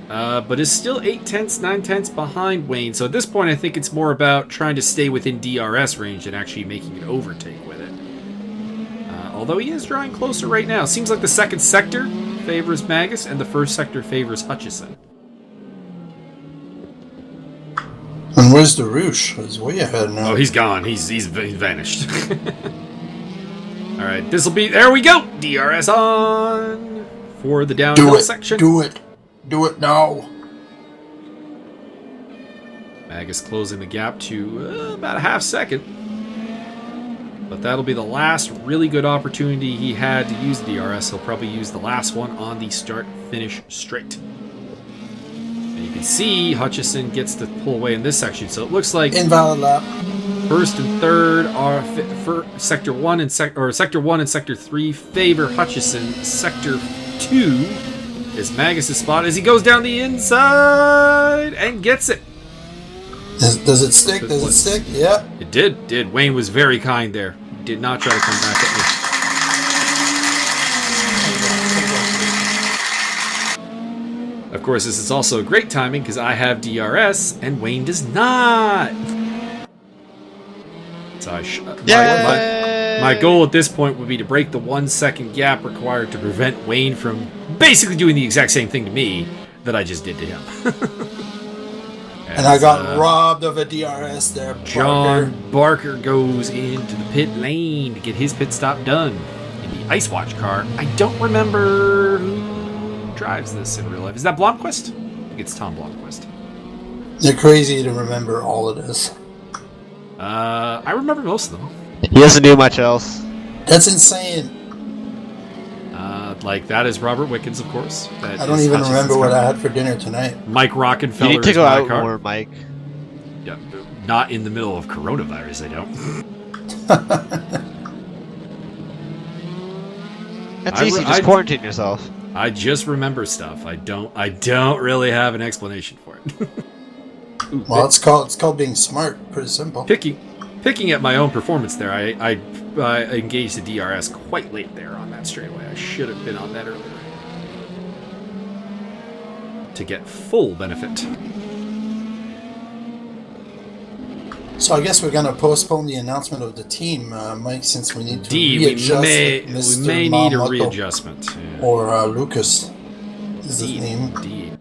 but is still 8/10, 9/10 behind Wayne. So at this point, I think it's more about trying to stay within DRS range than actually making an overtake with it. Although he is drawing closer right now. Seems like the second sector favors Magas and the first sector favors Hutchison. And where's the Rouge? He's way ahead now. Oh, he's gone. He's vanished. All right, this will be. There we go. DRS on for the downhill section. Do it now. Magas closing the gap to about a half second. But that'll be the last really good opportunity he had to use DRS. He'll probably use the last one on the start-finish straight. And you can see Hutchison gets to pull away in this section. So it looks like Invalid lap. first and third are for sector 1 and sector 1 and sector 3 favor Hutchison. Sector 2 is Magas' spot as he goes down the inside and gets it. Does it stick? Does it stick? Yeah. It did. Wayne was very kind there. Did not try to come back at me. Of course, this is also great timing because I have DRS and Wayne does not. So my goal at this point would be to break the 1 second gap required to prevent Wayne from basically doing the exact same thing to me that I just did to him. And I got robbed of a DRS there. John Barker goes into the pit lane to get his pit stop done in the Ice Watch car. I don't remember who drives this in real life. Is that Blomqvist? I think it's Tom Blomqvist. You're crazy to remember all of this. I remember most of them. He doesn't do much else. That's insane. Like that is Robert Wickens, of course. That I don't even remember what I had for dinner tonight. Mike Rockenfeller. You need to go out more, Mike. Yeah, not in the middle of coronavirus. I don't. That's easy. Just quarantine yourself. I just remember stuff. I don't really have an explanation for it. Ooh, Well, it's called being smart. Pretty simple. Picking at my own performance there, I engaged the DRS quite late there on that straightaway. I should have been on that earlier to get full benefit. So I guess we're gonna postpone the announcement of the team, Mike, since we need to Indeed, readjust. we may need a readjustment. Yeah. Or Lucas is his name. Indeed.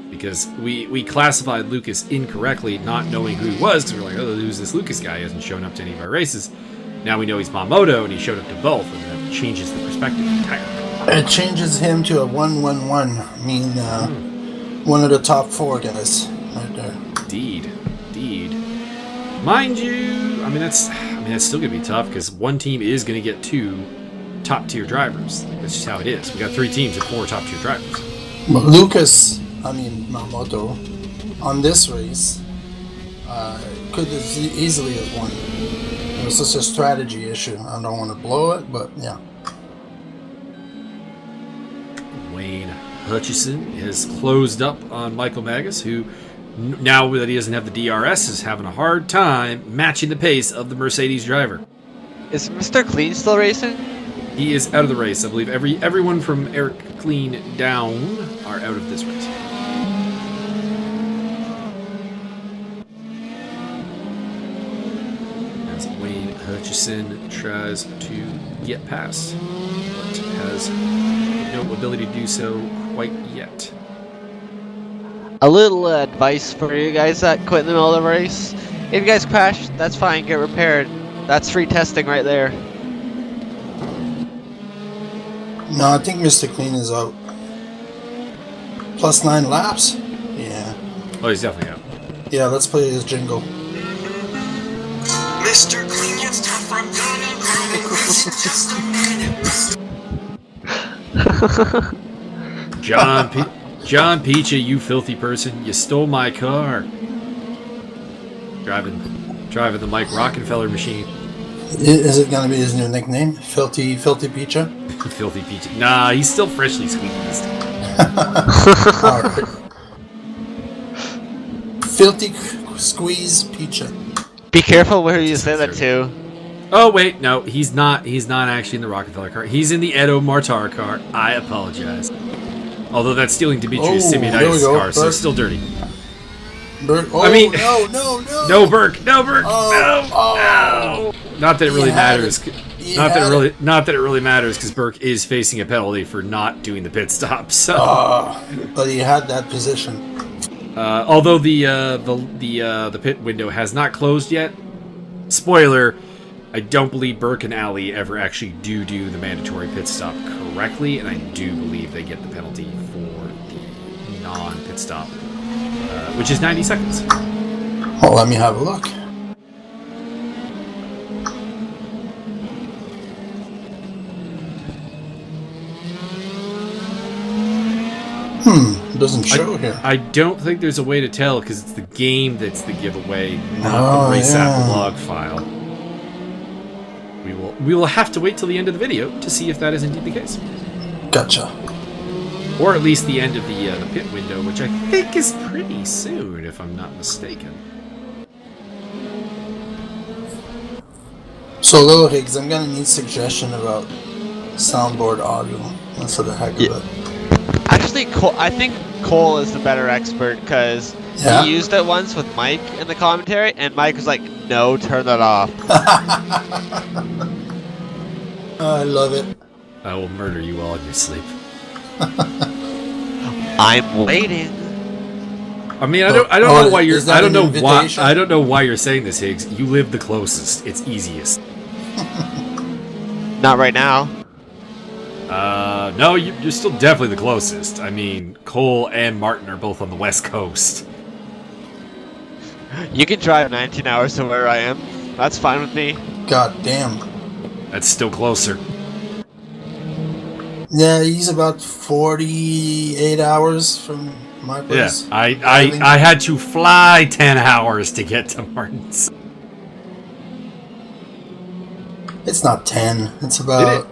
Because we classified Lucas incorrectly, not knowing who he was, because we're like, oh, who's this Lucas guy? He hasn't shown up to any of our races. Now we know he's Mamoto, and he showed up to both, and that changes the perspective entirely. It changes him to a 1-1-1. I mean, one of the top 4 guys right there. Indeed. Mind you, I mean that's still gonna be tough because one team is gonna get 2 top tier drivers. That's just how it is. We got 3 teams and 4 top tier drivers. But Lucas, Mamoto, on this race, could as easily have won. It was just a strategy issue. I don't want to blow it, but yeah. Wayne Hutchison has closed up on Michael Magas, who, now that he doesn't have the DRS, is having a hard time matching the pace of the Mercedes driver. Is Mr. Clean still racing? He is out of the race. I believe everyone from Eric Clean down are out of this race. Hutchison tries to get past, but has no ability to do so quite yet. A little advice for you guys that quit in the middle of the race. If you guys crash, that's fine, get repaired. That's free testing right there. No, I think Mr. Clean is out. Plus 9 laps? Yeah. Oh, he's definitely out. Yeah, let's play his jingle. Mr. Clean gets tough, I'm gonna grab it. Listen just a minute. John Peachy, you filthy person! You stole my car. Driving the Mike Rockefeller machine. Is it gonna be his new nickname? Filthy Pizza? Filthy Peachy. Nah, he's still freshly squeezed. Alright. Filthy Squeeze Pizza. Be careful where you say that to. Oh wait, no, he's not actually in the Rockefeller car. He's in the Edo Martar car. I apologize. Although that's stealing Dimitri's Simeonitis car, so it's still dirty. Burke. Oh, I mean, no. No, Burke. No. Not that it really He had matters. it. Not that it really matters because Burke is facing a penalty for not doing the pit stop. So, but he had that position. although the pit window has not closed yet. Spoiler: I don't believe Burke and Ali ever actually do the mandatory pit stop correctly, and I do believe they get the penalty for the non-pit stop, which is 90 seconds. Well, let me have a look. It doesn't show here. I don't think there's a way to tell because it's the game that's the giveaway, not the race app log file. We will have to wait till the end of the video to see if that is indeed the case. Gotcha. Or at least the end of the pit window, which I think is pretty soon, if I'm not mistaken. So, Little Higgs, I'm gonna need suggestion about soundboard audio. That's for the heck of it. Actually, I think Cole is the better expert because he used it once with Mike in the commentary, and Mike was like, "No, turn that off." I love it. I will murder you all in your sleep. I'm waiting. I mean, I don't know why you're. I don't know why. invitation? I don't know why you're saying this, Higgs. You live the closest. It's easiest. Not right now. No, you're still definitely the closest. I mean, Cole and Martin are both on the West Coast. You can drive 19 hours to where I am. That's fine with me. God damn. That's still closer. Yeah, he's about 48 hours from my place. Yeah, I had to fly 10 hours to get to Martin's. It's not 10. It's about.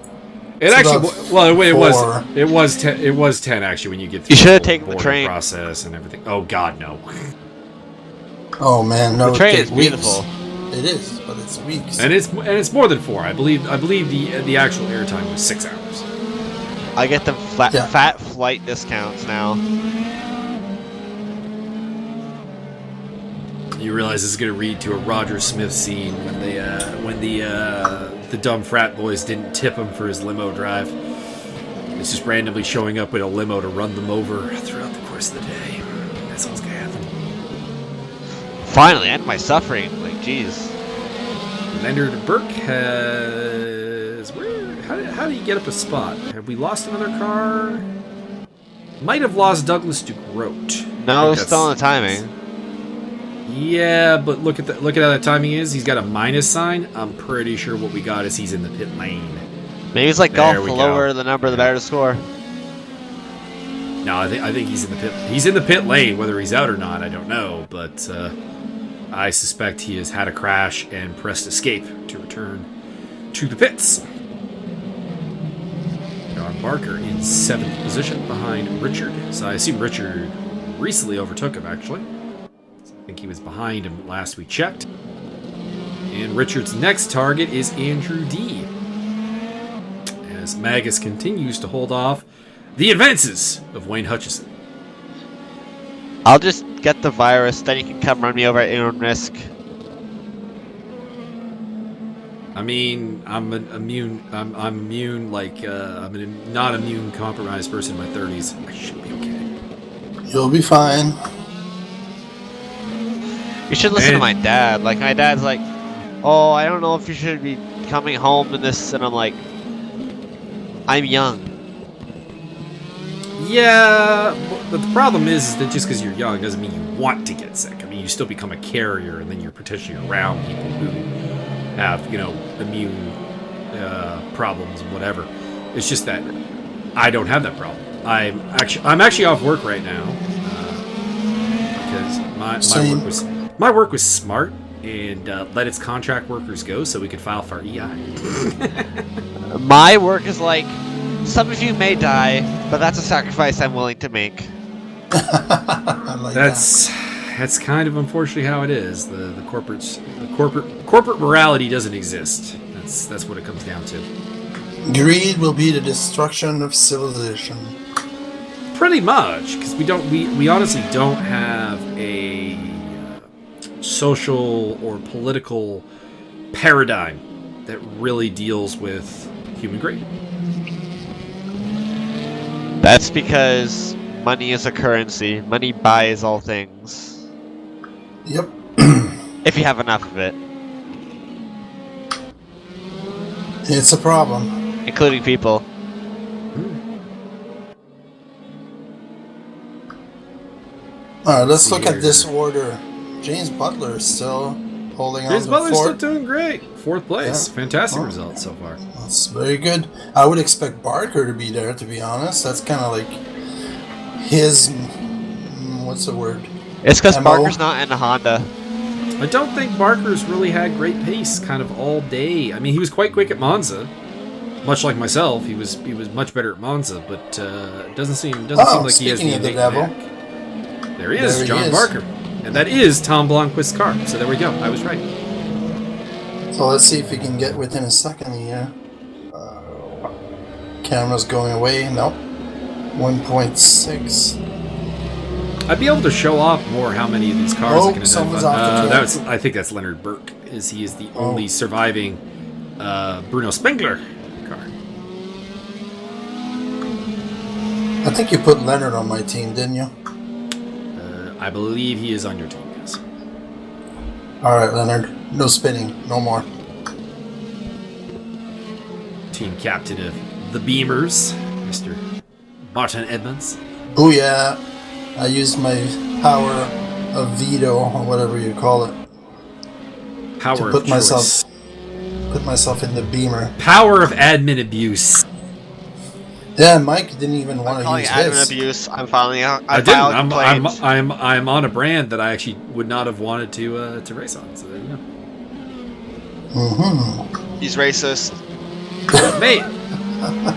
It actually, well, wait, 4. it was 10. It was 10 actually when you get through You should have the taken the boarding train. process and everything. Oh God, no. Oh man, no. The train it is takes weeks. beautiful. It is, but it's weeks. And it's more than 4. I believe the actual airtime was 6 hours. I get them fat flight discounts now. You realize this is going to lead to a Roger Smith scene when the dumb frat boys didn't tip him for his limo drive. It's just randomly showing up with a limo to run them over throughout the course of the day. That's what's going to happen. Finally, end my suffering. Like, jeez. Leonard Burke has... How do you get up a spot? Have we lost another car? Might have lost Douglas DeGroat. No, still on the timing. Yeah, but look at how that timing is. He's got a minus sign. I'm pretty sure what we got is he's in the pit lane. Maybe it's like There golf. we The go. lower the number, the better the score. No, I think he's in the pit. He's in the pit lane. Whether he's out or not, I don't know. But I suspect he has had a crash and pressed escape to return to the pits. John Barker in 7th position behind Richard. So I assume Richard recently overtook him, actually. I think he was behind him last we checked. And Richard's next target is Andrew D. As Magas continues to hold off the advances of Wayne Hutchison. I'll just get the virus, then you can come run me over at your own risk. I mean, I'm immune. I'm immune. Like I'm a not immune compromised person in my 30s. I should be okay. You'll be fine. You should listen to my dad. Like, my dad's like, oh, I don't know if you should be coming home in this, and I'm like, I'm young. Yeah, but the problem is that just because you're young doesn't mean you want to get sick. I mean, you still become a carrier, and then you're potentially around people who have, you know, immune problems and whatever. It's just that I don't have that problem. I'm actually off work right now because my work was smart and let its contract workers go so we could file for EI. My work is like, some of you may die, but that's a sacrifice I'm willing to make. I like That's kind of unfortunately how it is. The corporate morality doesn't exist. That's what it comes down to. Greed will be the destruction of civilization. Pretty much, because we honestly don't have a social or political paradigm that really deals with human greed. That's because money is a currency. Money buys all things. Yep. If you have enough of it. It's a problem. Including people. Alright, let's look at this order. James Butler is still holding on to James Butler's fourth. still doing great. 4th place. Yeah. Fantastic results so far. That's very good. I would expect Barker to be there, to be honest. That's kind of like his... what's the word? It's because MO. Barker's not in a Honda. I don't think Barker's really had great pace kind of all day. I mean, he was quite quick at Monza. Much like myself, he was much better at Monza, but it doesn't seem like he has the innate knack. There he is, John Barker. And that is Tom Blomqvist's car. So there we go. I was right. So let's see if we can get within a second here. Camera's going away. Nope. 1.6. I'd be able to show off more how many of these cars Oh, I can someone's identify. off the track. I think that's Leonard Burke, as he is the only surviving Bruno Spengler car. I think you put Leonard on my team, didn't you? I believe he is on your team, yes. Alright, Leonard. No spinning. No more. Team captain of the Beamers, Mr. Martin Edmunds. Oh yeah. I used my power of veto, or whatever you call it, Power to of put choice. myself in the Beamer. Power of admin abuse. Yeah, Mike didn't even want to Calling use admin his. abuse. I'm filing out. I didn't. filed complaints. I'm on a brand that I actually would not have wanted to race on. So there you go. Mm-hmm. He's racist.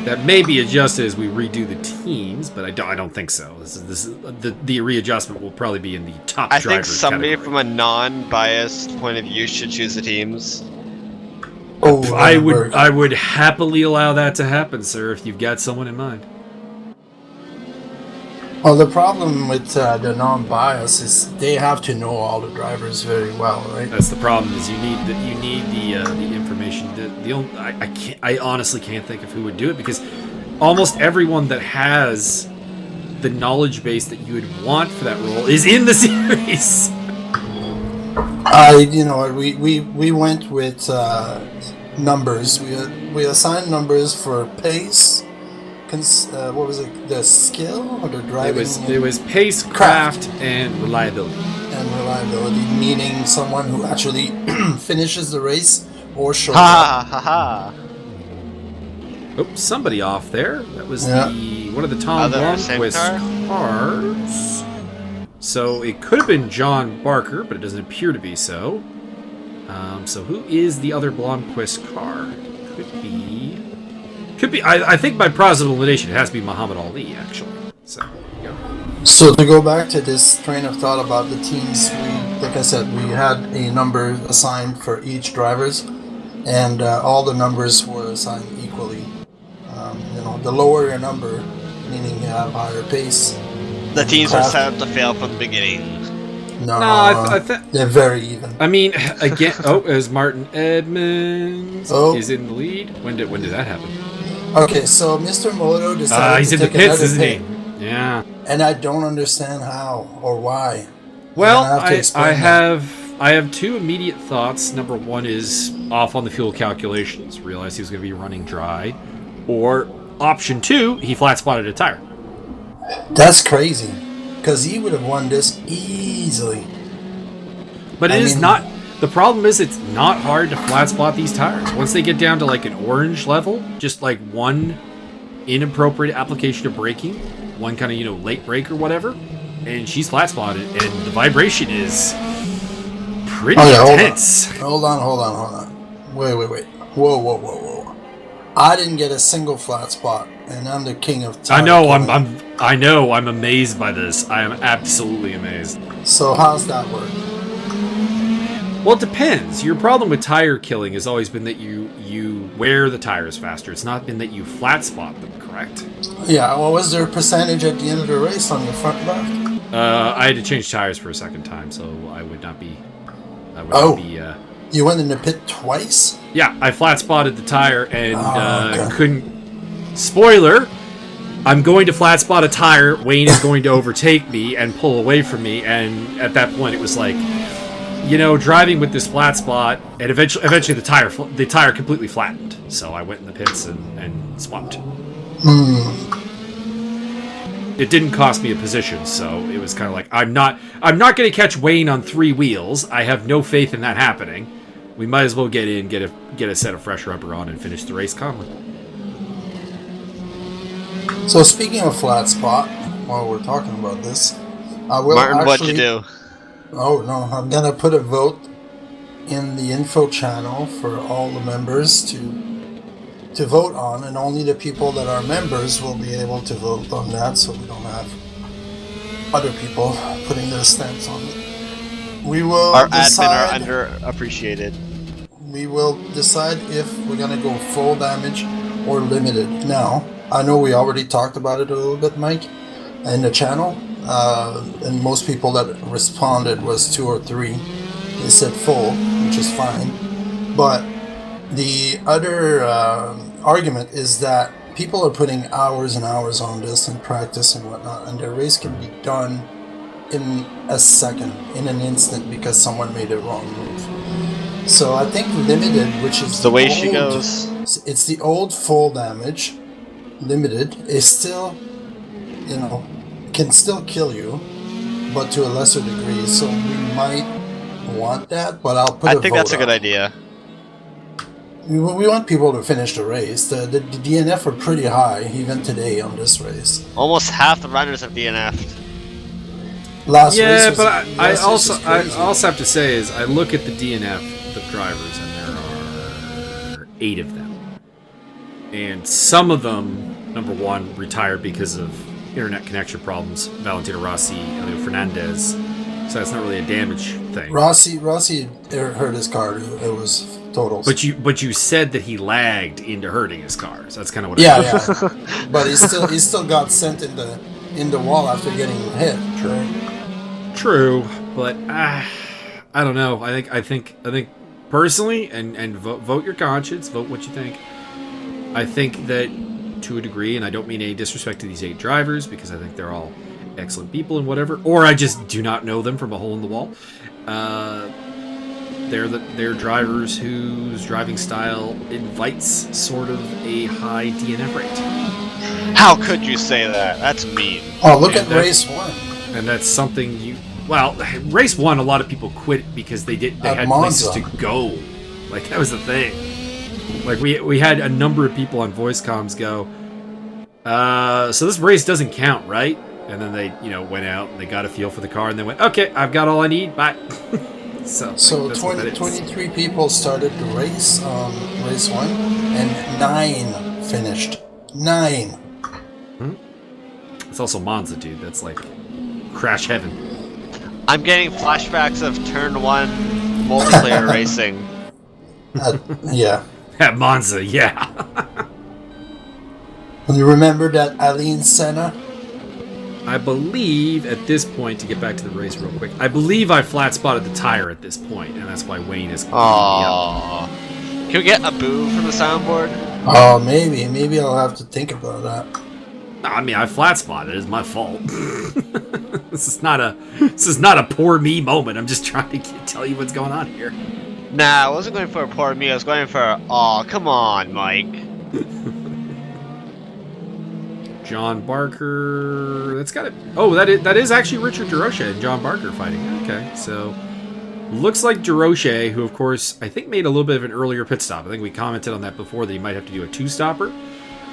That may be adjusted as we redo the teams, but I don't think so. This is the readjustment will probably be in the top I driver think somebody category. from a non-biased point of view should choose the teams. Oh, I would happily allow that to happen, sir, if you've got someone in mind. Well, the problem with the non-bias is they have to know all the drivers very well, right? That's the problem. Is you need the information. I honestly can't think of who would do it, because almost everyone that has the knowledge base that you would want for that role is in the series. We went with numbers. We assigned numbers for pace. What was it? The skill or the driving? It was pace, craft, and reliability. And reliability, meaning someone who actually finishes the race or shows Ha up. ha ha! Oh, somebody off there. That was Yeah. one of the Tom Other same Blomqvist cars. So it could have been John Barker, but it doesn't appear to be so. So who is the other Blomqvist car? Could be. I think by process of elimination, it has to be Muhammad Ali, actually. So, there you go. So to go back to this train of thought about the teams, like I said, we had a number assigned for each drivers, and all the numbers were assigned equally. The lower your number, meaning you have higher pace. The teams are craft. set up to fail from the beginning. No, I think they're very even. I mean, again, as Martin Edmunds is in the lead. When did that happen? Okay, so Mr. Moto decided he's to in the take pits, another isn't pit, he? Yeah. and I don't understand how or why. Well, You're gonna have to explain I have two immediate thoughts. Number one is off on the fuel calculations. Realized he was going to be running dry. Or option two, he flat spotted a tire. That's crazy, because he would have won this easily. But it is not. The problem is it's not hard to flat spot these tires. Once they get down to like an orange level, just like one inappropriate application of braking, one kind of late brake or whatever, and she's flat spotted, and the vibration is pretty intense. Hold on. Wait. Whoa. I didn't get a single flat spot, and I'm the king of tire killing. I know. I'm amazed by this. I am absolutely amazed. So how's that work? Well, it depends. Your problem with tire killing has always been that you wear the tires faster. It's not been that you flat spot them, correct? Yeah, what was their percentage at the end of the race on the front left? I had to change tires for a second time, so I would not be... You went in the pit twice? Yeah, I flat spotted the tire and couldn't... Spoiler! I'm going to flat spot a tire, Wayne is going to overtake me and pull away from me, and at that point it was like... driving with this flat spot, and eventually the tire completely flattened. So I went in the pits and swapped. It didn't cost me a position, so it was kind of like I'm not going to catch Wayne on 3 wheels. I have no faith in that happening. We might as well get in, get a set of fresh rubber on, and finish the race calmly. So speaking of flat spot, while we're talking about this, I will Martin, what'd you do? Oh no, I'm gonna put a vote in the info channel for all the members to vote on, and only the people that are members will be able to vote on that, so we don't have other people putting their stamps on it. We will Our decide, admin are underappreciated. We will decide if we're gonna go full damage or limited. Now, I know we already talked about it a little bit, Mike, in the channel. And most people that responded was 2 or 3. They said full, which is fine. But the other argument is that people are putting hours and hours on this and practice and whatnot, and their race can be done in a second, in an instant, because someone made a wrong move. So I think limited, which is the way she goes, it's the old full damage. Limited is still, can still kill you, but to a lesser degree. So we might want that, but I'll put. I think that's a good idea. We want people to finish the race. The DNF are pretty high even today on this race. Almost half the runners have DNF'd. Last race. Yeah, but I also have to say is I look at the DNF, the drivers, and there are 8 of them, and some of them, number one, retired because of internet connection problems. Valentino Rossi, Elio Fernandez. So that's not really a damage thing. Rossi hurt his car. It was total. But you said that he lagged into hurting his car. So that's kind of what. Yeah. But he still got sent in the wall after getting hit. True, but I don't know. I think personally, and vote your conscience. Vote what you think. I think that to a degree, and I don't mean any disrespect to these 8 drivers because I think they're all excellent people and whatever, or I just do not know them from a hole in the wall. They're drivers whose driving style invites sort of a high DNF rate. How could you say that? That's mean. Oh, look at race 1. And that's something race 1, a lot of people quit because they had Monza. places to go. Like, that was the thing. Like, we had a number of people on voice comms go, so this race doesn't count, right? And then they, went out and they got a feel for the car and they went, okay, I've got all I need, bye. So 23 people started the race on race 1 and 9 finished. 9. It's also Monza, dude. That's like crash heaven. I'm getting flashbacks of turn 1 multiplayer racing. Yeah. At Monza, yeah. You remember that Aline Senna? I believe at this point, to get back to the race real quick, I believe I flat spotted the tire at this point, and that's why Wayne is completely up. Aww. Can we get a boo from the soundboard? Oh, maybe. Maybe I'll have to think about that. I mean, I flat spotted. It's my fault. This is not a poor me moment. I'm just trying to tell you what's going on here. Nah, I wasn't going for a poor me. I was going for aw, come on, Mike. John Barker. That's got it. Oh, that is actually Richard DeRoche and John Barker fighting. Okay, so looks like DeRoche, who of course I think made a little bit of an earlier pit stop. I think we commented on that before that he might have to do a two-stopper.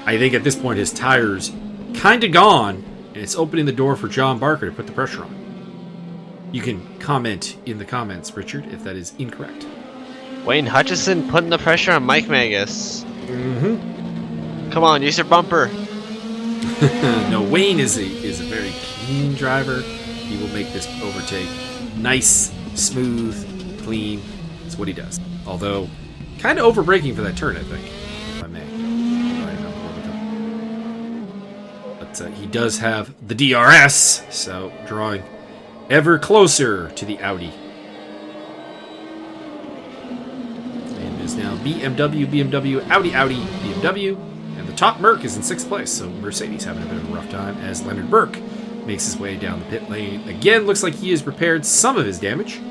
I think at this point his tires kind of gone, and it's opening the door for John Barker to put the pressure on. You can comment in the comments, Richard, if that is incorrect. Wayne Hutchison putting the pressure on Mike Magas. Mm-hmm. Come on, use your bumper. No, Wayne is a very clean driver. He will make this overtake nice, smooth, clean. That's what he does. Although, kind of over-braking for that turn, I think, if I may. But he does have the DRS, so drawing ever closer to the Audi. And it is now BMW, Audi, BMW. And the top Merc is in 6th place, so Mercedes having a bit of a rough time as Leonard Burke makes his way down the pit lane. Again, looks like he has repaired some of his damage.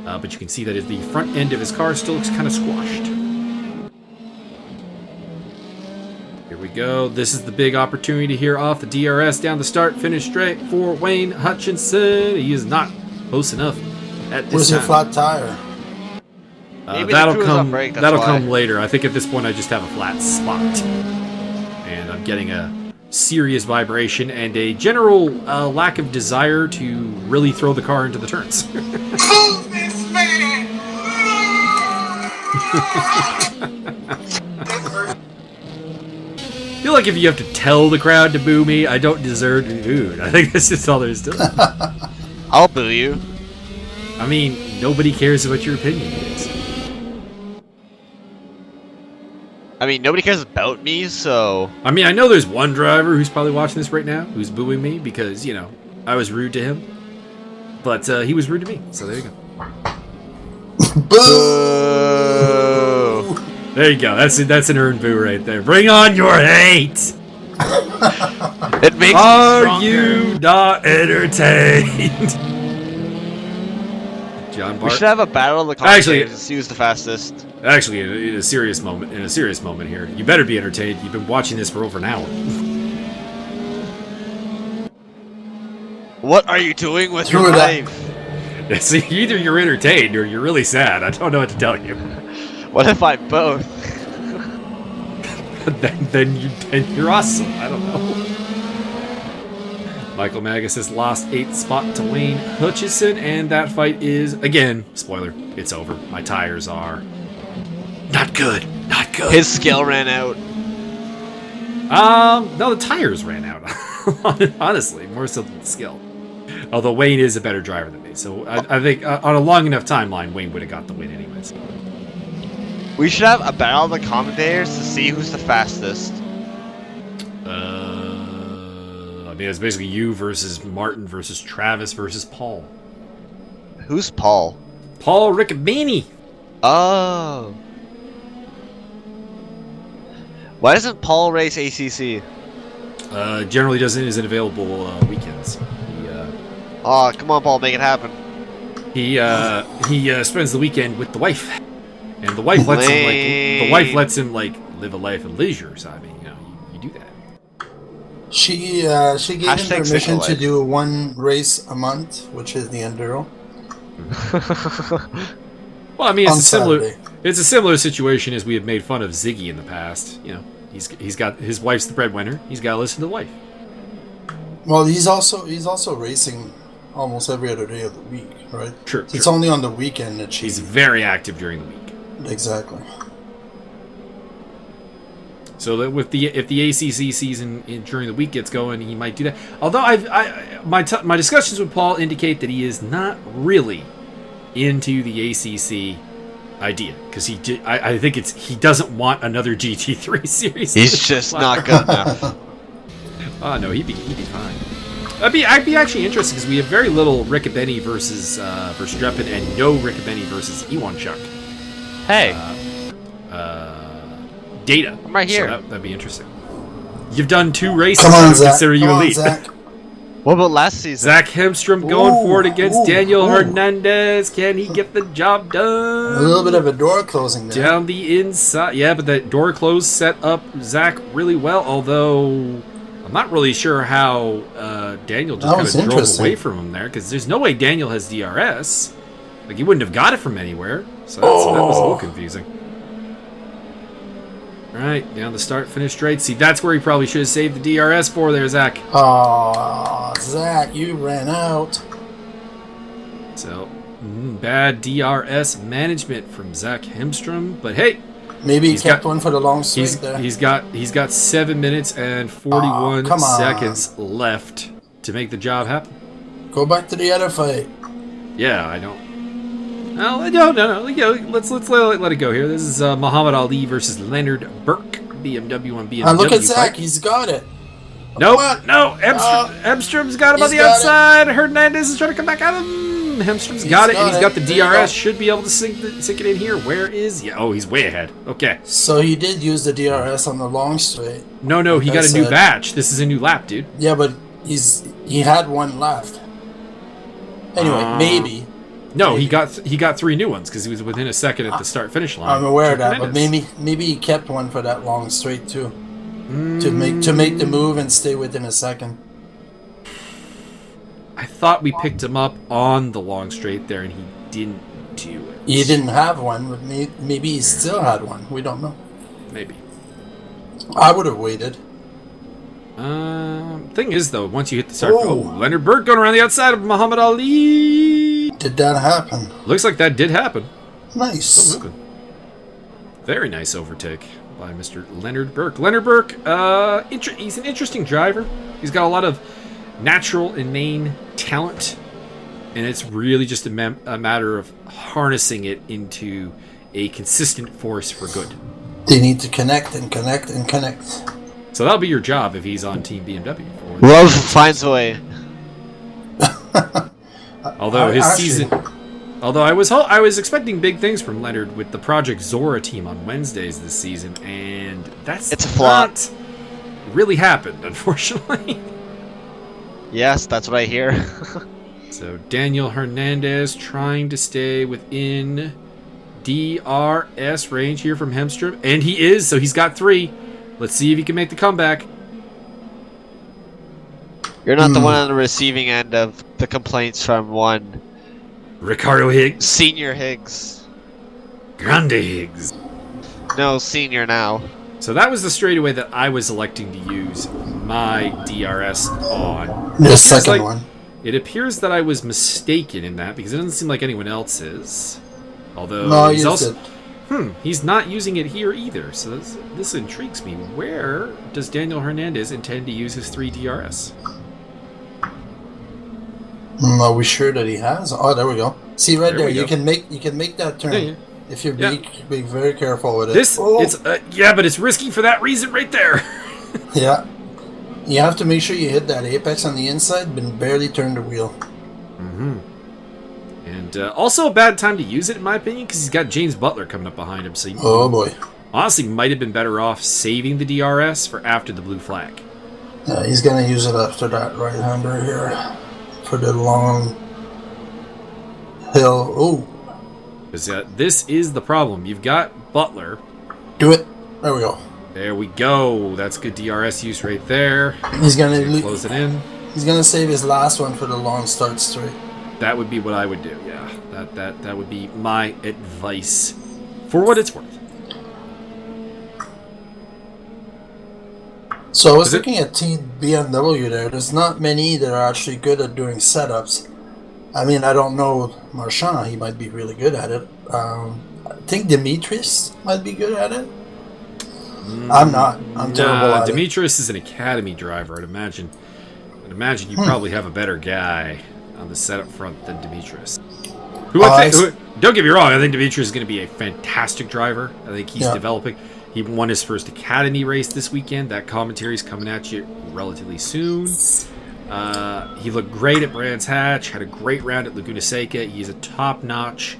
But you can see that the front end of his car still looks kind of squashed. Here we go. This is the big opportunity here off the DRS down the start, finish straight for Wayne Hutchinson. He is not close enough at this Where's time. your flat tire? That'll come later. I think at this point I just have a flat spot. And I'm getting a serious vibration and a general lack of desire to really throw the car into the turns. Move this man! I feel like if you have to tell the crowd to boo me, I don't deserve to be booed. I think that's just all there is to it. I'll boo you. I mean, nobody cares what your opinion is. I mean, nobody cares about me, so... I mean, I know there's one driver who's probably watching this right now who's booing me because, you know, I was rude to him. But he was rude to me, so there you go. Boo! There you go. That's an earned boo right there. Bring on your hate! It makes Are me you not entertained? John We Bart. should have a battle of the commentators to see who's the fastest. Actually, in a serious moment here, you better be entertained. You've been watching this for over an hour. What are you doing with your Screw that. life? See, either you're entertained or you're really sad. I don't know what to tell you. What if I'm both? then you're awesome. I don't know. Michael Magas has lost 8th spot to Wayne Hutchison, and that fight is, again, spoiler, it's over. My tires are not good. Not good. His skill ran out. No, the tires ran out. Honestly, more so than the skill. Although Wayne is a better driver than me, so I think on a long enough timeline, Wayne would have got the win anyways. We should have a battle of the commentators to see who's the fastest. I mean, it's basically you versus Martin versus Travis versus Paul. Who's Paul? Paul Riccobene. Oh. Why doesn't Paul race ACC? Generally isn't available weekends. Oh, come on, Paul, make it happen. He spends the weekend with the wife, and the wife lets him live a life of leisure. So I mean, you know, you do that. She gave him Hashtag permission single to life. do one race a month, which is the Enduro. Well, I mean, On Saturday. it's a similar situation as we have made fun of Ziggy in the past. You know, he's got his wife's the breadwinner. He's got to listen to the wife. Well, he's also racing almost every other day of the week, right? True. It's only on the weekend that He's very active during the week. Exactly. So that if the ACC season during the week gets going, he might do that. Although my discussions with Paul indicate that he is not really into the ACC idea because I think he doesn't want another GT3 series. He's just not good enough. Oh no, he'd be fine. I'd be actually interested because we have very little Riccobeni versus Verstappen and no Riccobeni versus Iwanchuk. Hey, Data. I'm right here. So that'd be interesting. You've done 2 races. Come I on, would Zach. consider you Come on, elite. Zach. what about last season? Zach Hemstrom going Ooh, for it against ooh, Daniel ooh. Hernandez. Can he get the job done? A little bit of a door closing there. Down the inside. Yeah, but that door close set up Zach really well, although I'm not really sure how Daniel just That kind was of drove interesting. away from him there, because there's no way Daniel has DRS. Like, he wouldn't have got it from anywhere. So that was a little confusing. All right, down the start-finish straight. See, that's where he probably should have saved the DRS for there, Zach. Oh, Zach, you ran out. So, bad DRS management from Zach Hemstrom. But hey, Maybe he He's kept got- one for the long straight he's there. he's got 7 minutes and 41 come on. seconds left to make the job happen. Go back to the other fight. Yeah, I don't. No. You know, let's let it go here. This is Muhammad Ali versus Leonard Burke, BMW and BMW. And look at Zach, fight. he's got it. Nope, What? no. Hemstrom's got him on He's the got outside. Hernandez is trying to come back at him. Hemstrom's got it, and he's got the There you go. DRS. Should be able to sink it in here. Where is? Yeah. Oh, he's way ahead. Okay. So he did use the DRS on the long straight. No, he Like I got a new said. batch. This is a new lap, dude. Yeah, but he had one left. Anyway, maybe. No, he got 3 new ones because he was within a second at the start finish line. I'm aware of that, but Hernandez. maybe he kept one for that long straight too. To make the move and stay within a second. I thought we picked him up on the long straight there, and he didn't do it. He didn't have one, but maybe he still had one. We don't know. Maybe. I would have waited. Thing is, though, once you hit the start, Oh. Leonard Burke going around the outside of Muhammad Ali. Did that happen? Looks like that did happen. Nice. Still moving. Very nice overtake by Mr. Leonard Burke. Leonard Burke, he's an interesting driver. He's got a lot of natural, inane talent, and it's really just a matter of harnessing it into a consistent force for good. They need to connect and connect and connect. So that'll be your job if he's on Team BMW. Love finds a way. Although his Actually- season, although I was expecting big things from Leonard with the Project Zora team on Wednesdays this season, and that's It's a flop. not really happened, unfortunately. Yes, that's what I hear. So Daniel Hernandez trying to stay within DRS range here from Hemstrom, and he is. So he's got 3. Let's see if he can make the comeback. You're not the one on the receiving end of the complaints from one Ricardo Higgs, Senior Higgs. Grande Higgs. No, Senior now. So that was the straightaway that I was electing to use my DRS on. The It second like- one. It appears that I was mistaken in that because it doesn't seem like anyone else is. Although No, I he's used also it. he's not using it here either. So this intrigues me. Where does Daniel Hernandez intend to use his 3 DRS? Are we sure that he has? Oh, there we go. See right There there, we you go. can make that turn. Yeah. If you Yeah. be very careful with it. This Oh, it's yeah, but it's risky for that reason right there. yeah. You have to make sure you hit that apex on the inside, but barely turn the wheel. And also a bad time to use it in my opinion because he's got James Butler coming up behind him. So he Oh boy. honestly might have been better off saving the DRS for after the blue flag. Yeah, he's gonna use it after that right-hander here for the long hill. Oh, Because this is the problem. You've got Butler. do it. There we go. There we go. That's good DRS use right there. He's gonna Close it in. he's gonna save his last one for the long start straight. That would be what I would do. Yeah, that would be my advice for what it's worth. So I was Is it- looking at Team BMW there. There's not many that are actually good at doing setups. I mean, I don't know Marchand. He might be really good at it. I think Demetrius might be good at it. I'm not. I'm terrible at it. Demetrius is an academy driver. I'd imagine you probably have a better guy on the setup front than Demetrius. Don't get me wrong. I think Demetrius is going to be a fantastic driver. I think he's developing. He won his first academy race this weekend. That commentary's coming at you relatively soon. He looked great at Brands Hatch, had a great round at Laguna Seca. He's a top-notch,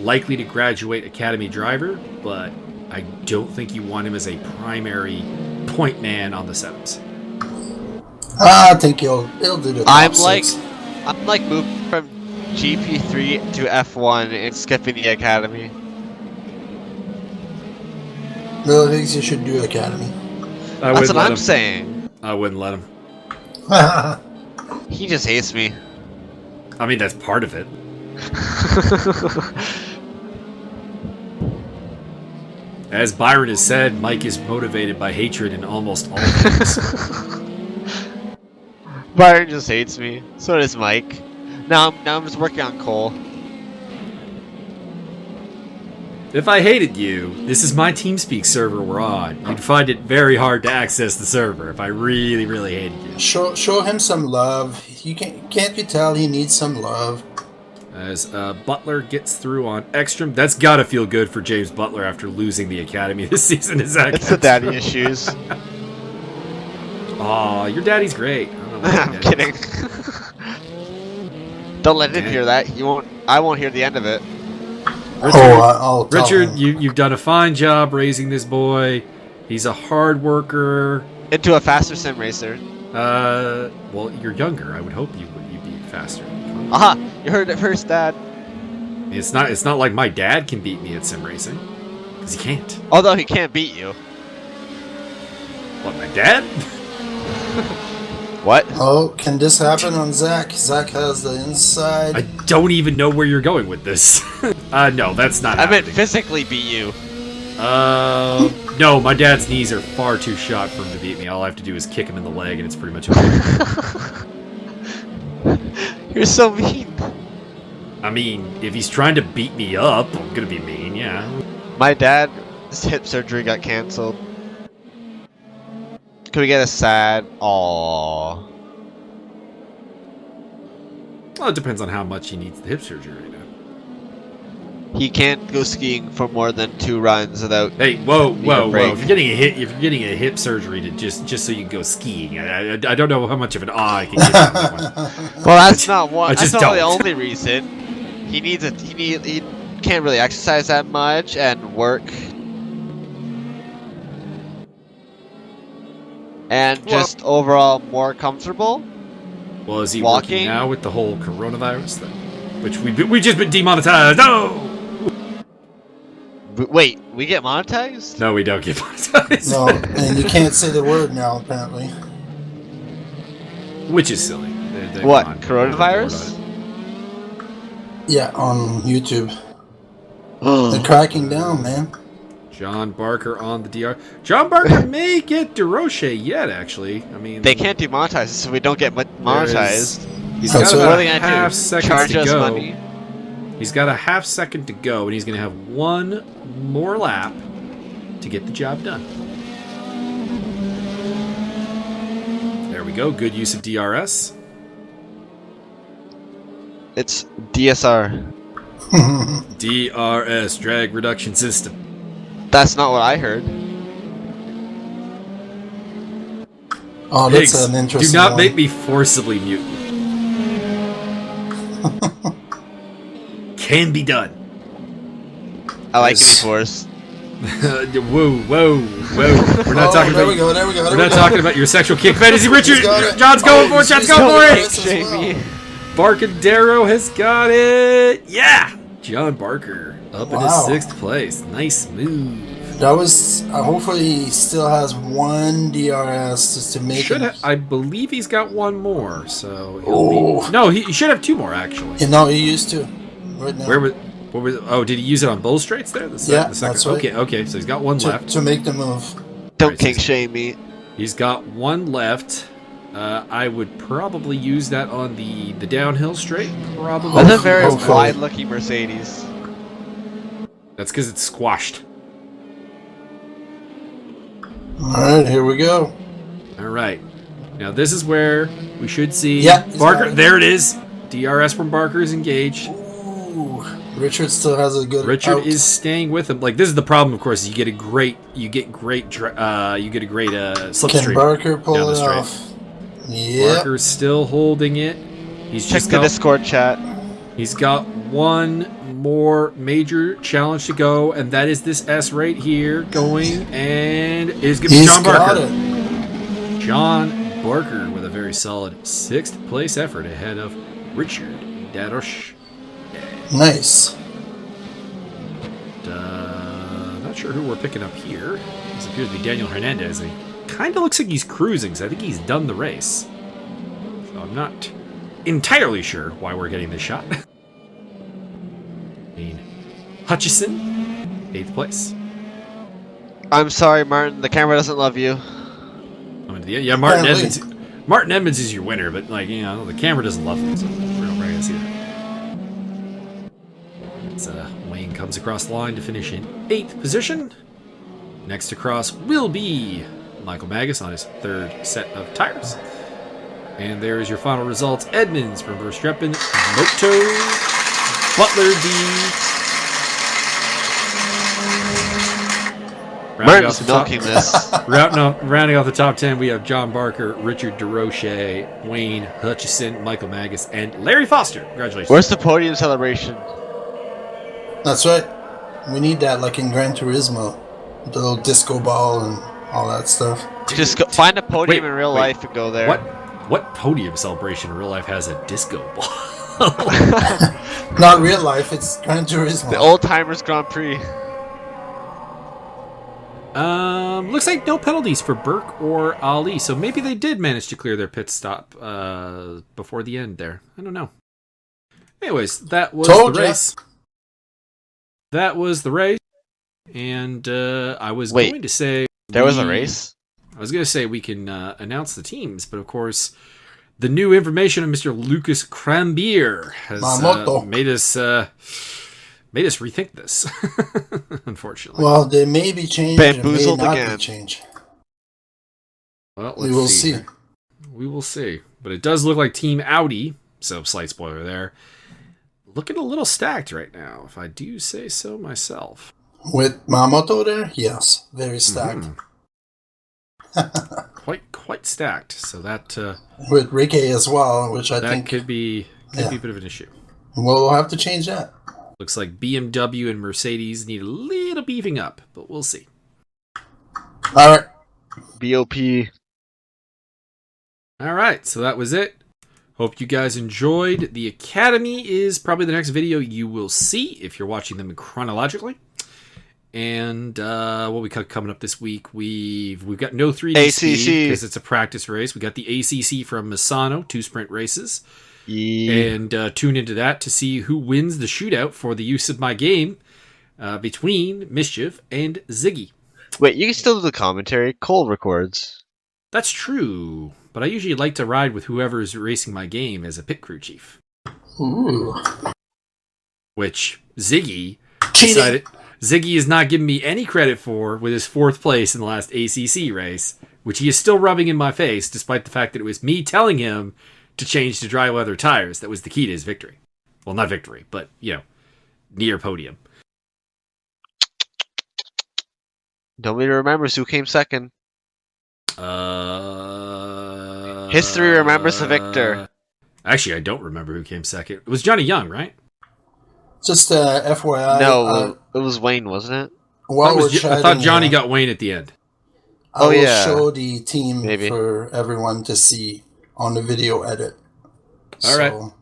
likely to graduate Academy driver, but I don't think you want him as a primary point man on the sevens. I think he'll do the top I'm six. like moving from GP3 to F1 and skipping the Academy. Bill thinks you should do Academy. That's what I'm saying. I wouldn't let him. He just hates me. I mean, that's part of it. As Byron has said, Mike is motivated by hatred in almost all things. Byron just hates me. So does Mike. Now I'm just working on Cole. If I hated you, this is my TeamSpeak server we're on. You'd find it very hard to access the server if I really, really hated you. Show him some love. Can't you tell he needs some love? As Butler gets through on Ekstrom, that's gotta feel good for James Butler after losing the Academy this season. Is that? It's the daddy issues. Aw, your daddy's great. I don't know what I'm your daddy kidding. is. Don't let him hear that. I won't hear the end of it. Richard, I'll tell Richard, him. you've done a fine job raising this boy. He's a hard worker. Into a faster sim racer. Well, you're younger. I would hope you'd be faster. Aha! You heard it first, Dad. It's not like my dad can beat me at sim racing, because he can't. Although he can't beat you. What, my dad? What? Oh, can this happen on Zach? Zach has the inside. I don't even know where you're going with this. No, that's not I meant happening. physically beat you. No, my dad's knees are far too shot for him to beat me. All I have to do is kick him in the leg, and it's pretty much over. You're so mean. I mean, if he's trying to beat me up, I'm gonna be mean, yeah. My dad's hip surgery got canceled. Can we get a sad? Aww. Well, it depends on how much he needs the hip surgery right now. He can't go skiing for more than 2 runs without. Hey, whoa! break. If you're getting a hip surgery to just so you can go skiing, I don't know how much of an eye I can get on that one. Well, that's not one. I That's just not the don't. only reason. He can't really exercise that much and work. And just overall more comfortable. Well, is he Walking? working now with the whole coronavirus thing? Which we just been demonetized. No! Wait, we get monetized? No, we don't get monetized. No, and you can't say the word now, apparently. Which is silly. They're What, gone. coronavirus? Yeah, on YouTube. They're cracking down, man. John Barker on the DR. John Barker may get DeRoche yet, actually. I mean, They can't demonetize us, so we don't get monetized. He's That's got what What about are they a gonna half do? second Charge to us go. money? He's got a half second to go, and he's going to have one more lap to get the job done. There we go. Good use of DRS. It's DSR. DRS, drag reduction system. That's not what I heard. Oh, that's Higgs, an interesting do not one. make me forcibly mute you. Can be done. I like Yes. to be forced. Whoa. We're not talking there about. we go, there we go. We're not talking about your sexual kick fantasy. Richard, He's got it. John's going for it. he's John's got going for it. it. As well. Jamie. Barcadero has got it. Yeah, John Barker up in his Wow. 6th place. Nice move. That was. Hopefully, he still has one DRS just to make it. I believe he's got one more. So he'll Oh. be. No, he should have 2 more actually. You know, he used to. Right now. Where was? What was? Oh, did he use it on both straights there? The Yeah, the second. that's right. Okay. So he's got one left. to make the move. Don't Right, kink so- shame me. He's got one left. I would probably use that on the downhill straight. Probably. That's a very Hopefully. wide-looking Mercedes. That's because it's squashed. All right, here we go. All right. Now this is where we should see Yeah, he's Barker. got it. There it is. DRS from Barker is engaged. Ooh, Richard still has a good. Richard out. is staying with him. Like this is the problem, of course. Is you get a great Can slipstream. Barker pull down the it straight. off? Yeah. Barker's still holding it. He's Check just the got, Discord chat. he's got one more major challenge to go, and that is this S right here going, and it's going to be He's John got Barker. it. John Barker with a very solid 6th place effort ahead of Richard Dadosh. Nice. Not sure who we're picking up here. This appears to be Daniel Hernandez. He kind of looks like he's cruising, so I think he's done the race. So I'm not entirely sure why we're getting this shot. Hutchison, 8th place. I'm sorry, Martin. The camera doesn't love you. I mean, yeah, Martin Edmunds. Martin Edmunds is your winner, but like the camera doesn't love him, so we're not going to see that. So Wayne comes across the line to finish in 8th position. Next across will be Michael Magas on his 3rd set of tires. And there is your final results. Edmunds from Verstappen, Moto, Butler D. Martin's milking this. Rounding off the top 10, we have John Barker, Richard DeRoche, Wayne Hutchison, Michael Magas, and Larry Foster. Congratulations. Where's the podium celebration? That's right. We need that like in Gran Turismo. The little disco ball and all that stuff. Just go, find a podium in real life and go there. What podium celebration in real life has a disco ball? Not real life, it's Gran Turismo. The Old Timers Grand Prix. Looks like no penalties for Burke or Ali, so maybe they did manage to clear their pit stop before the end there. I don't know. Anyways, that was the race. That was the race, and I was going to say there was a race. I was going to say we can announce the teams, but of course, the new information of Mr. Lucas Crambier has made us rethink this. Unfortunately, well, they may be changed. Bamboozled may not again. Be changed. Well, we will see. We will see. But it does look like Team Audi, so slight spoiler there, looking a little stacked right now, if I do say so myself. With Mamoto there? Yes. Very stacked. Quite stacked. So that with Ricky as well, which I think could be a bit of an issue. We'll have to change that. Looks like BMW and Mercedes need a little beefing up, but we'll see. All right. BOP. All right, so that was it. Hope you guys enjoyed. The Academy is probably the next video you will see if you're watching them chronologically. And what we got coming up this week, we've got no 3D speed because it's a practice race. We got the ACC from Misano, 2 sprint races. Yeah. And tune into that to see who wins the shootout for the use of my game between Mischief and Ziggy. Wait, you can still do the commentary. Cole records. That's true, but I usually like to ride with whoever is racing my game as a pit crew chief. Ooh. Which Ziggy decided. Ziggy is not giving me any credit for with his 4th place in the last ACC race, which he is still rubbing in my face, despite the fact that it was me telling him to change to dry weather tires. That was the key to his victory. Well, not victory, but, near podium. Nobody remembers who came second. History remembers the victor. Actually, I don't remember who came second. It was Johnny Young, right? Just FYI. No, it was Wayne, wasn't it? I thought Johnny got Wayne at the end. I will show the team for everyone to see on the video edit. All right.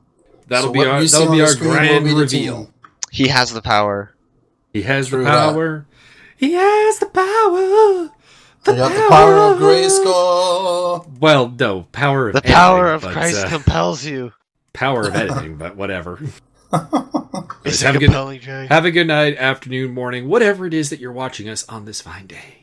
That'll be our grand reveal. He has the power. He has the power. He has the power. The power of Grayskull. Well, no, power of editing. The power of Christ compels you. Power of editing, but whatever. It's have a good night, afternoon, morning, whatever it is that you're watching us on this fine day.